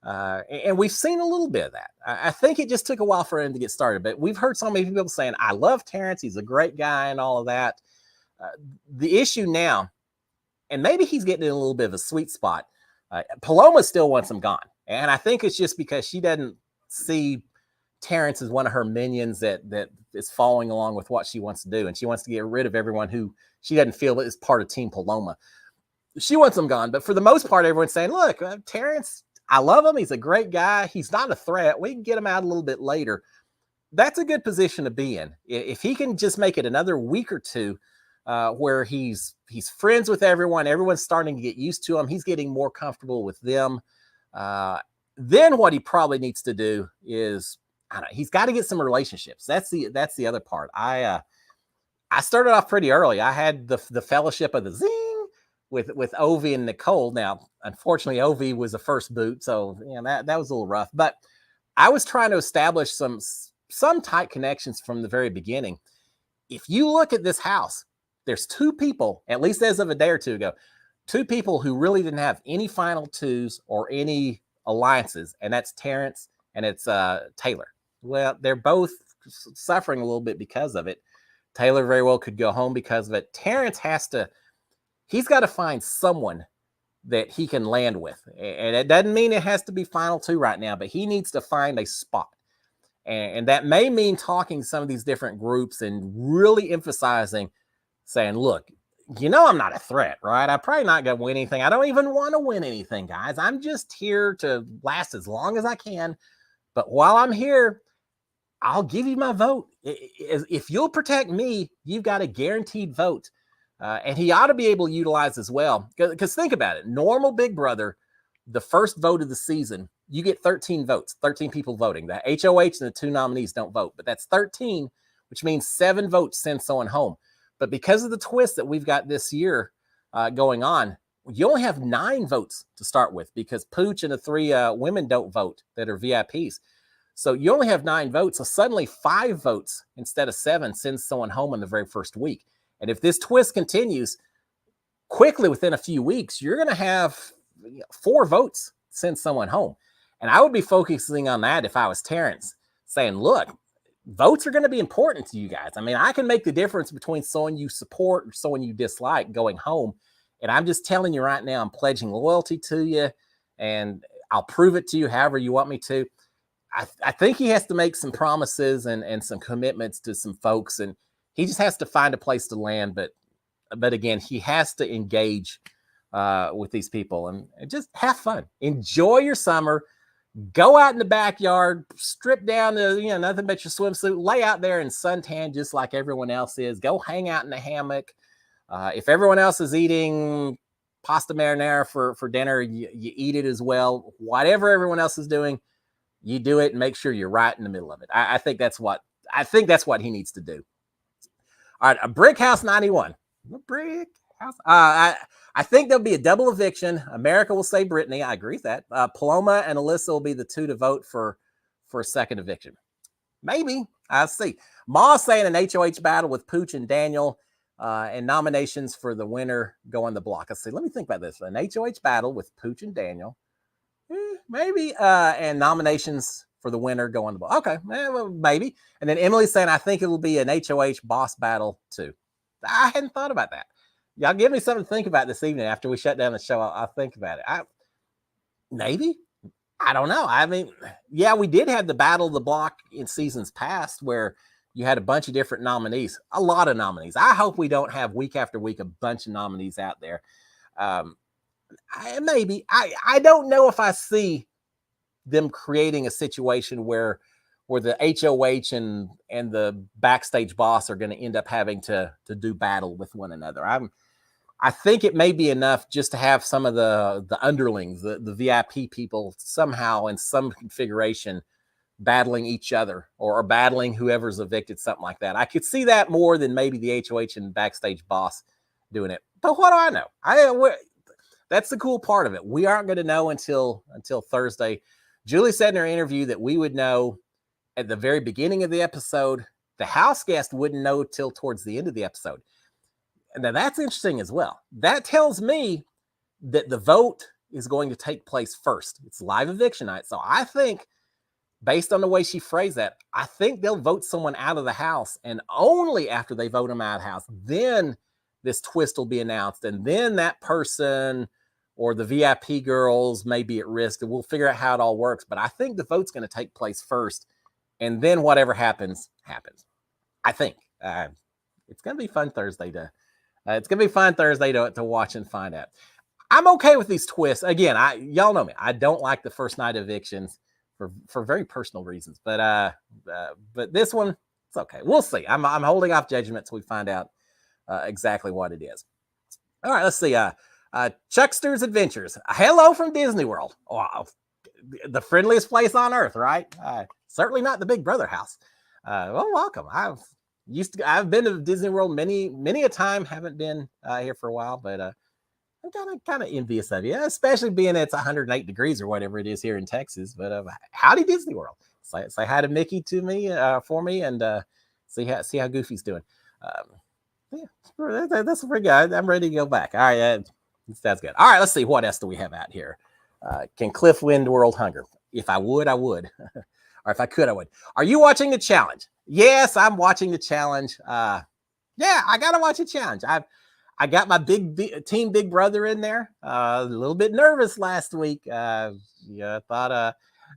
And we've seen a little bit of that. I think it just took a while for him to get started, but we've heard so many people saying, I love Terrence. He's a great guy and all of that. The issue now, and maybe he's getting in a little bit of a sweet spot. Paloma still wants him gone. And I think it's just because she doesn't see Terrence as one of her minions that is following along with what she wants to do. And she wants to get rid of everyone who she doesn't feel is part of Team Paloma. She wants him gone. But for the most part, everyone's saying, look, Terrence, I love him. He's a great guy. He's not a threat. We can get him out a little bit later. That's a good position to be in. If he can just make it another week or two where he's friends with everyone, everyone's starting to get used to him, he's getting more comfortable with them. Then what he probably needs to do is, he's got to get some relationships. That's the other part. I started off pretty early. I had the fellowship of the Zing with Ovi and Nicole. Now, unfortunately, Ovi was the first boot, so that was a little rough. But I was trying to establish some tight connections from the very beginning. If you look at this house, there's two people, at least as of a day or two ago, two people who really didn't have any final twos or any alliances, and that's Terrence and it's Taylor. Well, they're both suffering a little bit because of it. Taylor very well could go home because of it. Terrence he's got to find someone that he can land with. And it doesn't mean it has to be final two right now, but he needs to find a spot. And that may mean talking to some of these different groups and really emphasizing, saying, look, I'm not a threat, right? I'm probably not going to win anything. I don't even want to win anything, guys. I'm just here to last as long as I can. But while I'm here, I'll give you my vote. If you'll protect me, you've got a guaranteed vote. And he ought to be able to utilize as well. Because think about it. Normal Big Brother, the first vote of the season, you get 13 votes, 13 people voting. The HOH and the 2 nominees don't vote, but that's 13, which means 7 votes send someone home. But because of the twist that we've got this year going on, you only have 9 votes to start with because Pooch and the 3 women don't vote that are VIPs. So you only have 9 votes. So suddenly 5 votes instead of 7 sends someone home in the very first week. And if this twist continues quickly within a few weeks, you're going to have 4 votes send someone home. And I would be focusing on that if I was Terrence, saying, look, votes are going to be important to you guys. I mean, I can make the difference between someone you support or someone you dislike going home. And I'm just telling you right now, I'm pledging loyalty to you, and I'll prove it to you however you want me to. I think he has to make some promises and some commitments to some folks, and he just has to find a place to land. But again, he has to engage with these people and just have fun. Enjoy your summer. Go out in the backyard, strip down to nothing but your swimsuit, lay out there in suntan just like everyone else is. Go hang out in the hammock. If everyone else is eating pasta marinara for dinner, you eat it as well. Whatever everyone else is doing, you do it and make sure you're right in the middle of it. I think that's what he needs to do. All right, a Brick House 91. A Brick House. I think there'll be a double eviction. America will say Brittany. I agree with that. Paloma and Alyssa will be the 2 to vote for a second eviction. Maybe. I'll see. Ma's saying an HOH battle with Pooch and Daniel and nominations for the winner go on the block. Let's see. Let me think about this. An HOH battle with Pooch and Daniel. Maybe. And nominations for the winner go on the block. Okay. Maybe. And then Emily's saying, I think it will be an HOH boss battle too. I hadn't thought about that. Y'all give me something to think about this evening after we shut down the show. I'll think about it. Maybe. I don't know. I mean, yeah, we did have the battle of the block in seasons past where you had a bunch of different nominees, a lot of nominees. I hope we don't have week after week a bunch of nominees out there. Maybe. I don't know if I see them creating a situation where the HOH and the backstage boss are going to end up having to do battle with one another. I think it may be enough just to have some of the underlings, the VIP people somehow in some configuration battling each other or battling whoever's evicted, something like that. I could see that more than maybe the HOH and backstage boss doing it. But what do I know? That's the cool part of it. We aren't going to know until Thursday. Julie said in her interview that we would know at the very beginning of the episode. The house guest wouldn't know till towards the end of the episode. Now that's interesting as well. That tells me that the vote is going to take place first. It's live eviction night. So I think, based on the way she phrased that, I think they'll vote someone out of the house, and only after they vote them out of the house, then this twist will be announced, and then that person or the VIP girls may be at risk, and we'll figure out how it all works. But I think the vote's going to take place first, and then whatever happens, happens. I think it's going to be fun Thursday to watch and find out. I'm okay with these twists. Again, y'all know me. I don't like the first night evictions for very personal reasons. But this one, it's okay. We'll see. I'm holding off judgment till we find out exactly what it is. All right, let's see. Chuckster's Adventures. Hello from Disney World. Wow. The friendliest place on earth, right? Certainly not the Big Brother house. Well, welcome. I've been to Disney World many a time. Haven't been here for a while, but I'm kind of envious of you, especially being it's 108 degrees or whatever it is here in Texas. But howdy Disney World. Say hi to Mickey for me, and see how Goofy's doing. Yeah, that's pretty good. I'm ready to go back. All right, that's good. All right, let's see what else do we have out here. Can Cliff win World Hunger? If I would, I would. Or if I could, I would. Are you watching the challenge? Yes, I'm watching the challenge. Yeah, I gotta watch the challenge. I got my team Big Brother in there. A little bit nervous last week. I thought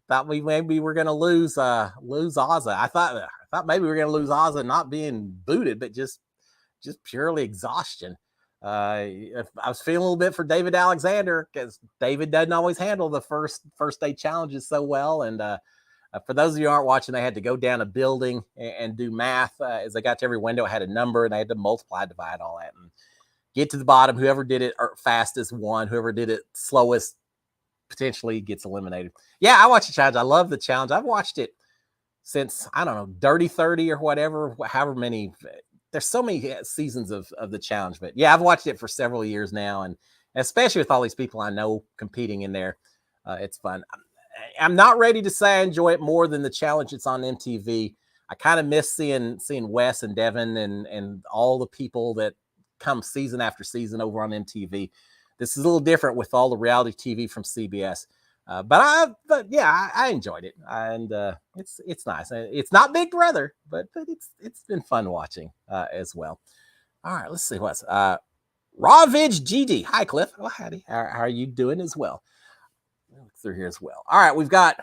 thought we maybe we're gonna lose Ozza. I thought maybe we were gonna lose Ozza not being booted, but just purely exhaustion. I was feeling a little bit for David Alexander because David doesn't always handle the first day challenges so well. And for those of you who aren't watching, they had to go down a building and do math as they got to every window. It had a number, and they had to multiply, divide, all that, and get to the bottom. Whoever did it fastest won. Whoever did it slowest potentially gets eliminated. Yeah, I watch the challenge. I love the challenge. I've watched it since, I don't know, Dirty 30 or whatever, however many. There's so many seasons of the challenge. But yeah, I've watched it for several years now. And especially with all these people I know competing in there, it's fun. I'm not ready to say I enjoy it more than the challenge that's on MTV. I kind of miss seeing Wes and Devin and all the people that come season after season over on MTV. This is a little different with all the reality TV from CBS. But yeah, I enjoyed it, and it's nice. It's not Big Brother, but it's been fun watching as well. All right, let's see what's Raw Vig GD. Hi, Cliff. Oh, howdy. How are you doing as well? Look through here as well. All right, we've got.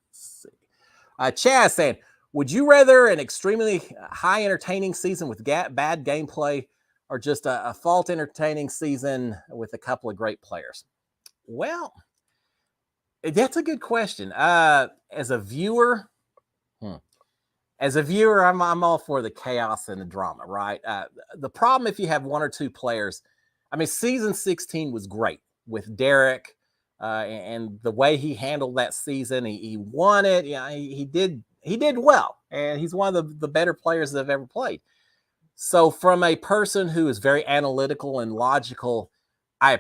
Let's see. Chaz saying, would you rather an extremely high entertaining season with bad gameplay, or just a fault entertaining season with a couple of great players? Well, that's a good question. As a viewer, I'm all for the chaos and the drama, right? The problem if you have one or two players, I mean, season 16 was great with Derek and the way he handled that season. He won it. Yeah, he did well, and he's one of the better players that I've ever played. So from a person who is very analytical and logical, I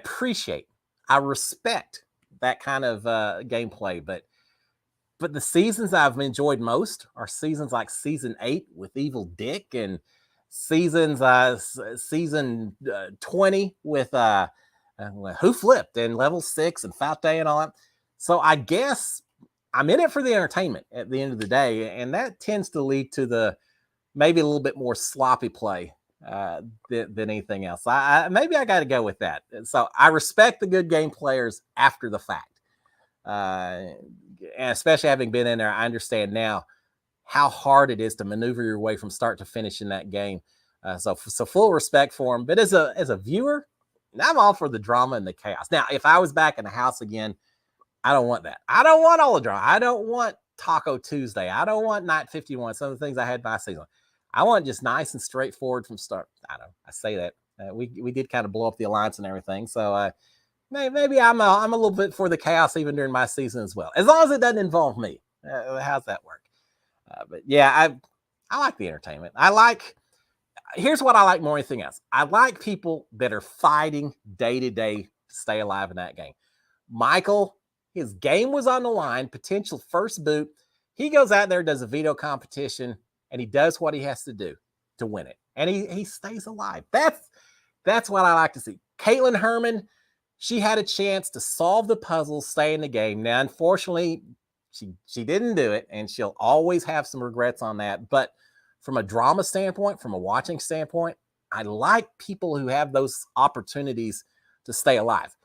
respect that kind of gameplay. But the seasons I've enjoyed most are seasons like season 8 with Evil Dick, and season 20 with Who Flipped, and Level 6 and Fat Day and all that. So I guess I'm in it for the entertainment at the end of the day, and that tends to lead to maybe a little bit more sloppy play than anything else. Maybe I got to go with that. So I respect the good game players after the fact. And especially having been in there, I understand now how hard it is to maneuver your way from start to finish in that game. So full respect for them. But as a viewer, I'm all for the drama and the chaos. Now, if I was back in the house again, I don't want that. I don't want all the drama. I don't want Taco Tuesday. I don't want Night 51. Some of the things I had last season. I want just nice and straightforward from start. I don't know. I say that we did kind of blow up the alliance and everything. So maybe I'm a little bit for the chaos even during my season as well, as long as it doesn't involve me. How's that work? But yeah, I like the entertainment. Here's what I like more than anything else. I like people that are fighting day to day to stay alive in that game. Michael, his game was on the line, potential first boot. He goes out there, does a veto competition, and he does what he has to do to win it. And he stays alive. That's what I like to see. Caitlin Herman, she had a chance to solve the puzzle, stay in the game. Now, unfortunately, she didn't do it, and she'll always have some regrets on that. But from a drama standpoint, from a watching standpoint, I like people who have those opportunities to stay alive.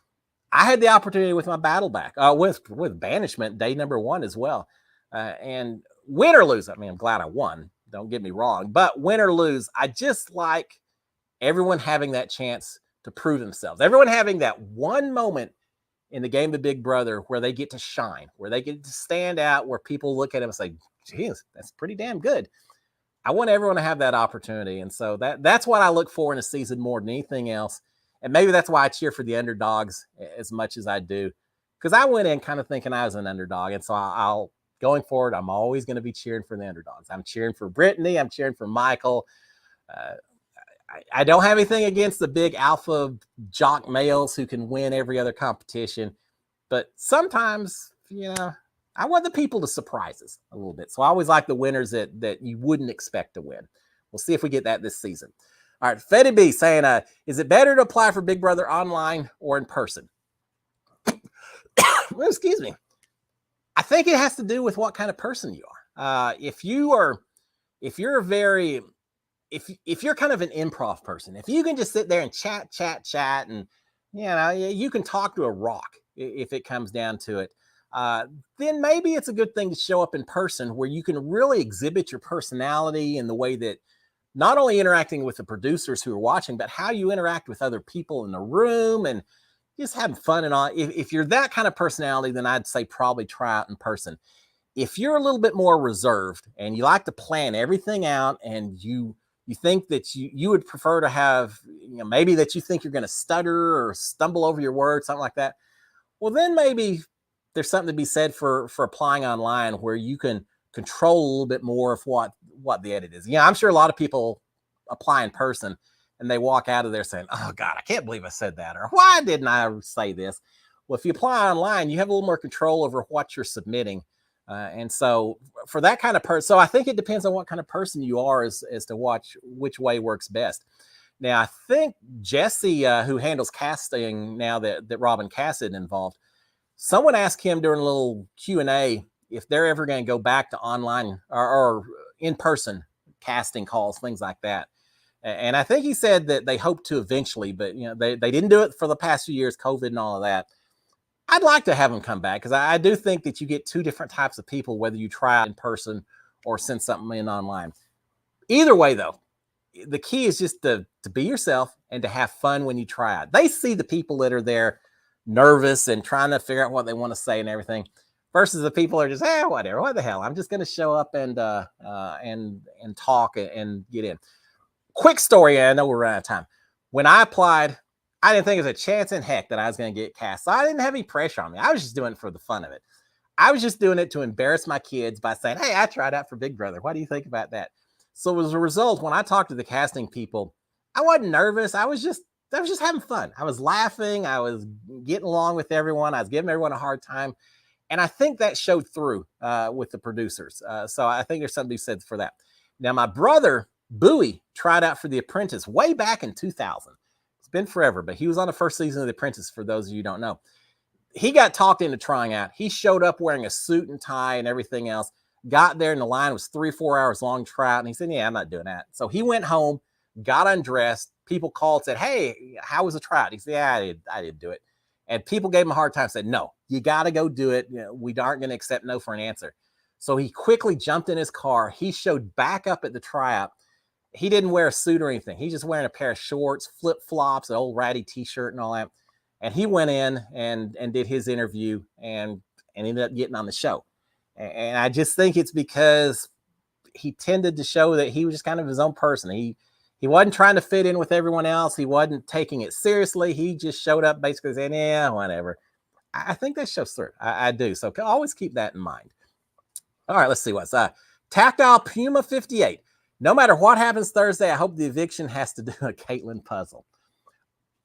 I had the opportunity with my battle back, with banishment day number 1 as well. And win or lose, I mean, I'm glad I won. Don't get me wrong. But win or lose, I just like everyone having that chance to prove themselves. Everyone having that one moment in the game of Big Brother where they get to shine, where they get to stand out, where people look at them and say, geez, that's pretty damn good. I want everyone to have that opportunity. And so that's what I look for in a season more than anything else. And maybe that's why I cheer for the underdogs as much as I do, because I went in kind of thinking I was an underdog. And so going forward, I'm always going to be cheering for the underdogs. I'm cheering for Brittany. I'm cheering for Michael. I don't have anything against the big alpha jock males who can win every other competition. But sometimes, I want the people to surprise us a little bit. So I always like the winners that you wouldn't expect to win. We'll see if we get that this season. All right, Fetty B saying, is it better to apply for Big Brother online or in person? Well, excuse me. I think it has to do with what kind of person you are. If you're kind of an improv person, if you can just sit there and chat, and you can talk to a rock if it comes down to it. then maybe it's a good thing to show up in person where you can really exhibit your personality in the way that not only interacting with the producers who are watching, but how you interact with other people in the room and just having fun and all. If you're that kind of personality, then I'd say probably try out in person. If you're a little bit more reserved and you like to plan everything out and you think that you would prefer to have, maybe that you think you're going to stutter or stumble over your words, something like that, well, then maybe there's something to be said for applying online where you can control a little bit more of what the edit is. I'm sure a lot of people apply in person and they walk out of there saying, oh God, I can't believe I said that, or why didn't I say this? Well, if you apply online, you have a little more control over what you're submitting. And so for that kind of person, so I think it depends on what kind of person you are as to watch which way works best. Now, I think Jesse, who handles casting now that Robin Cass is involved, someone asked him during a little Q&A if they're ever going to go back to online or in-person casting calls, things like that. And I think he said that they hope to eventually, but they didn't do it for the past few years, COVID and all of that. I'd like to have them come back because I do think that you get two different types of people, whether you try in person or send something in online. Either way, though, the key is just to be yourself and to have fun when you try it. They see the people that are there nervous and trying to figure out what they want to say and everything, versus the people are just, whatever, what the hell? I'm just going to show up and talk and get in. Quick story, I know we're out of time. When I applied, I didn't think it was a chance in heck that I was going to get cast. So I didn't have any pressure on me. I was just doing it for the fun of it. I was just doing it to embarrass my kids by saying, hey, I tried out for Big Brother. What do you think about that? So as a result, when I talked to the casting people, I wasn't nervous. I was just having fun. I was laughing. I was getting along with everyone. I was giving everyone a hard time. And I think that showed through with the producers. So I think there's something to be said for that. Now, my brother, Bowie, tried out for The Apprentice way back in 2000. It's been forever, but he was on the first season of The Apprentice, for those of you who don't know. He got talked into trying out. He showed up wearing a suit and tie and everything else, got there, and the line was 3 or 4 hours long to try out. And he said, yeah, I'm not doing that. So he went home, got undressed. People called, said, hey, how was the tryout? He said, yeah, I didn't do it. And people gave him a hard time, said, no, you got to go do it. We aren't going to accept no for an answer. So he quickly jumped in his car. He showed back up at the tryout. He didn't wear a suit or anything. He's just wearing a pair of shorts, flip-flops, an old ratty t-shirt and all that. And he went in and did his interview and ended up getting on the show. And I just think it's because he tended to show that he was just kind of his own person. He wasn't trying to fit in with everyone else. He wasn't taking it seriously. He just showed up basically saying, yeah, whatever. I think that shows through. I do. So always keep that in mind. All right, let's see what's Tactile Puma 58. No matter what happens Thursday, I hope the eviction has to do a Caitlin puzzle.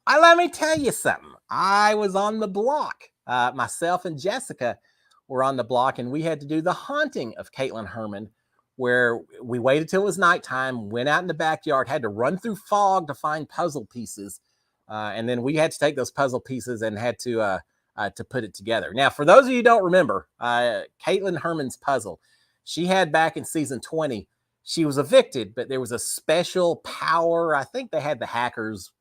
Let me tell you something. I was on the block. Myself and Jessica were on the block, and we had to do the haunting of Caitlin Herman, where we waited till it was nighttime, went out in the backyard, had to run through fog to find puzzle pieces. And then we had to take those puzzle pieces and had to put it together. Now, for those of you who don't remember, Caitlin Herman's puzzle, she had back in season 20, she was evicted, but there was a special power. I think they had the hackers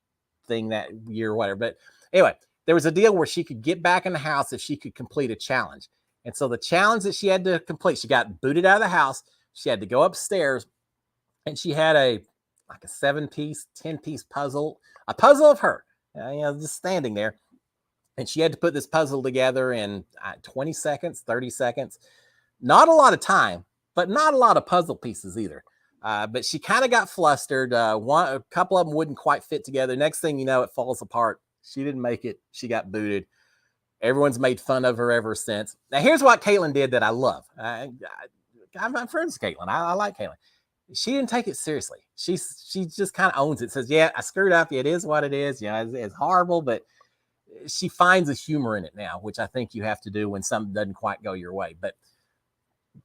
thing that year or whatever. But anyway, there was a deal where she could get back in the house if she could complete a challenge. And so the challenge that she had to complete, she got booted out of the house. She had to go upstairs, and she had a 7-piece, 10-piece puzzle, a puzzle of her, just standing there. And she had to put this puzzle together in 20 seconds, 30 seconds. Not a lot of time, but not a lot of puzzle pieces either. But she kind of got flustered. A couple of them wouldn't quite fit together. Next thing you know, it falls apart. She didn't make it. She got booted. Everyone's made fun of her ever since. Now, here's what Caitlin did that I love. I'm friends with Caitlin. I like Caitlin. She didn't take it seriously. She just kind of owns it. Says, yeah, I screwed up. It is what it is. It's horrible, but she finds a humor in it now, which I think you have to do when something doesn't quite go your way. But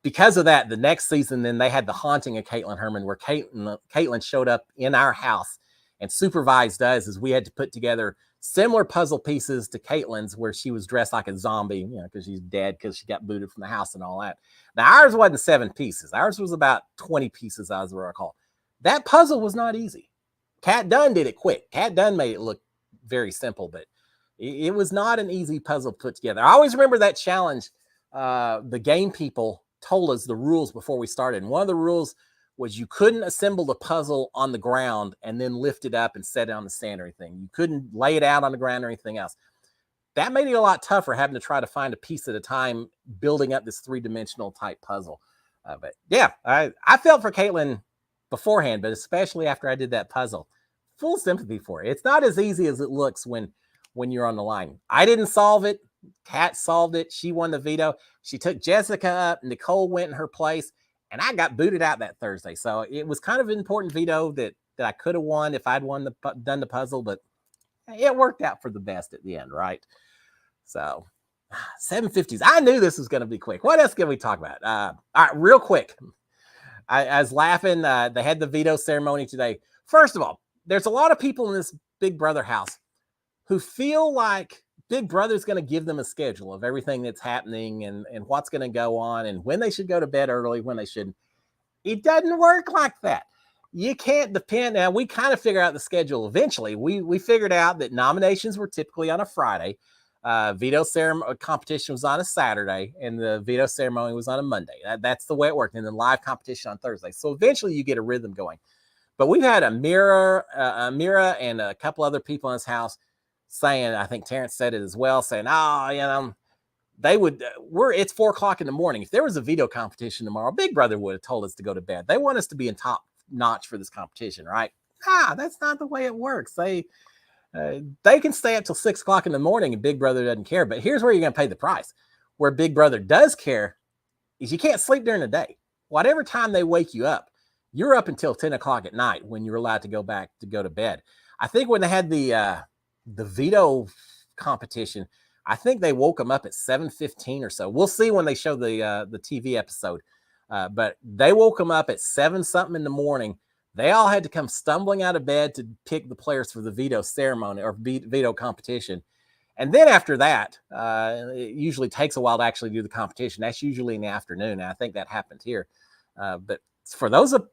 because of that, the next season, then they had the haunting of Caitlin Herman, where Caitlin showed up in our house and supervised us as we had to put together similar puzzle pieces to Caitlin's, where she was dressed like a zombie, because she's dead because she got booted from the house and all that. Now, ours wasn't 7 pieces. Ours was about 20 pieces, as I recall. That puzzle was not easy. Kat Dunn did it quick. Kat Dunn made it look very simple, but it was not an easy puzzle to put together. I always remember that challenge the game people told us the rules before we started. And one of the rules was you couldn't assemble the puzzle on the ground and then lift it up and set it on the stand or anything. You couldn't lay it out on the ground or anything else. That made it a lot tougher having to try to find a piece at a time, building up this three-dimensional type puzzle. But yeah, I felt for Caitlin beforehand, but especially after I did that puzzle. Full sympathy for it. It's not as easy as it looks when you're on the line. I didn't solve it. Kat solved it. She won the veto. She took Jessica up. Nicole went in her place, and I got booted out that Thursday. So it was kind of an important veto that I could have won if I'd done the puzzle, but it worked out for the best at the end, right? So 750s. I knew this was going to be quick. What else can we talk about? All right, real quick. I was laughing. They had the veto ceremony today. First of all, there's a lot of people in this Big Brother house who feel like Big Brother's going to give them a schedule of everything that's happening and what's going to go on and when they should go to bed early, when they shouldn't. It doesn't work like that. You can't depend. Now, we kind of figure out the schedule eventually. We figured out that nominations were typically on a Friday. Veto ceremony competition was on a Saturday, and the veto ceremony was on a Monday. That's the way it worked. And then live competition on Thursday. So eventually you get a rhythm going. But we've had Amira and a couple other people in this house saying, I think Terrence said it as well, saying, they would, it's 4:00 in the morning. If there was a veto competition tomorrow, Big Brother would have told us to go to bed. They want us to be in top notch for this competition, right? That's not the way it works. They can stay up till 6:00 in the morning and Big Brother doesn't care. But here's where you're going to pay the price. Where Big Brother does care is you can't sleep during the day. Whatever time they wake you up, you're up until 10 o'clock at night when you're allowed to go back to go to bed. I think when they had the veto competition, I think they woke them up at 7:15 or so. We'll see when they show the TV episode. But they woke them up at 7 something in the morning. They all had to come stumbling out of bed to pick the players for the veto ceremony or veto competition. And then after that, it usually takes a while to actually do the competition. That's usually in the afternoon. And I think that happened here. But for those of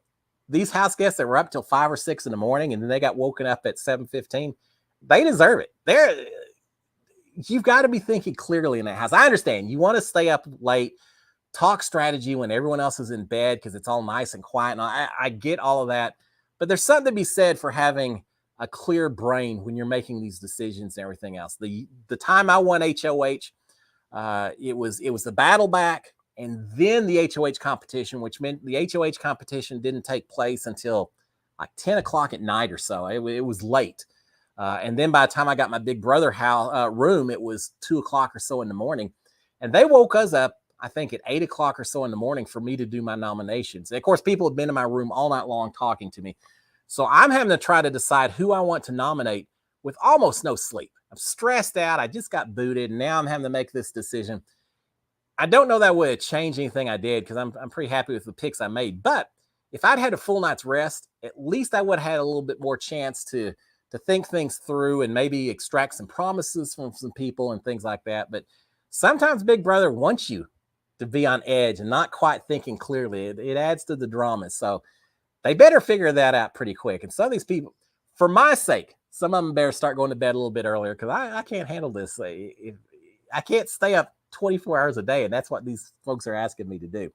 these house guests that were up till 5 or 6 in the morning and then they got woken up at 7:15, they deserve it. You've got to be thinking clearly in that house. I understand you want to stay up late, talk strategy when everyone else is in bed because it's all nice and quiet. And I get all of that. But there's something to be said for having a clear brain when you're making these decisions and everything else. The time I won HOH, it was the battle back and then the HOH competition, which meant the HOH competition didn't take place until like 10 o'clock at night or so. It was late. And then by the time I got my Big Brother room, it was 2 o'clock or so in the morning. And they woke us up, I think, at 8 o'clock or so in the morning for me to do my nominations. And of course, people have been in my room all night long talking to me. So I'm having to try to decide who I want to nominate with almost no sleep. I'm stressed out. I just got booted. And now I'm having to make this decision. I don't know that would have changed anything I did because I'm pretty happy with the picks I made. But if I'd had a full night's rest, at least I would have had a little bit more chance to think things through and maybe extract some promises from some people and things like that. But sometimes Big Brother wants you to be on edge and not quite thinking clearly. It adds to the drama. So they better figure that out pretty quick. And some of these people, for my sake, some of them better start going to bed a little bit earlier because I can't handle this. I can't stay up 24 hours a day, and that's what these folks are asking me to do.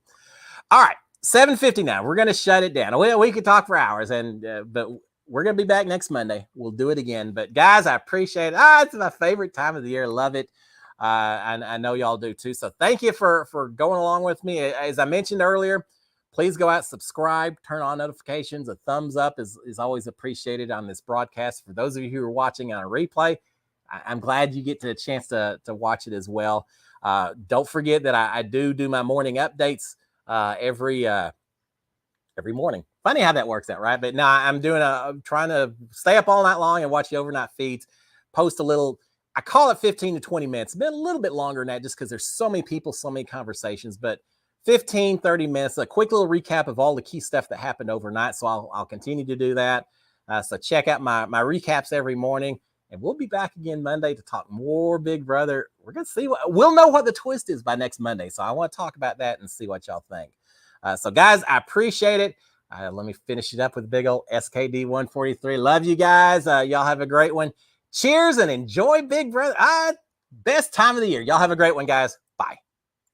All right, 7:59. We're going to shut it down. We could talk for hours, but we're going to be back next Monday. We'll do it again. But, guys, I appreciate it. It's my favorite time of the year. Love it. I know y'all do, too. So thank you for going along with me. As I mentioned earlier, please go out, subscribe, turn on notifications. A thumbs up is always appreciated on this broadcast. For those of you who are watching on a replay, I'm glad you get a chance to watch it as well. Don't forget that I do my morning updates every morning. Funny how that works out, right? But now I'm trying to stay up all night long and watch the overnight feeds, post a little, I call it 15 to 20 minutes. It's been a little bit longer than that just because there's so many people, so many conversations, but 15, 30 minutes, a quick little recap of all the key stuff that happened overnight. So I'll continue to do that. So check out my recaps every morning. And we'll be back again Monday to talk more Big Brother. We're going to see we'll know what the twist is by next Monday. So I want to talk about that and see what y'all think. So guys, I appreciate it. Let me finish it up with big old SKD 143. Love you guys. Y'all have a great one. Cheers and enjoy Big Brother. Best time of the year. Y'all have a great one, guys. Bye.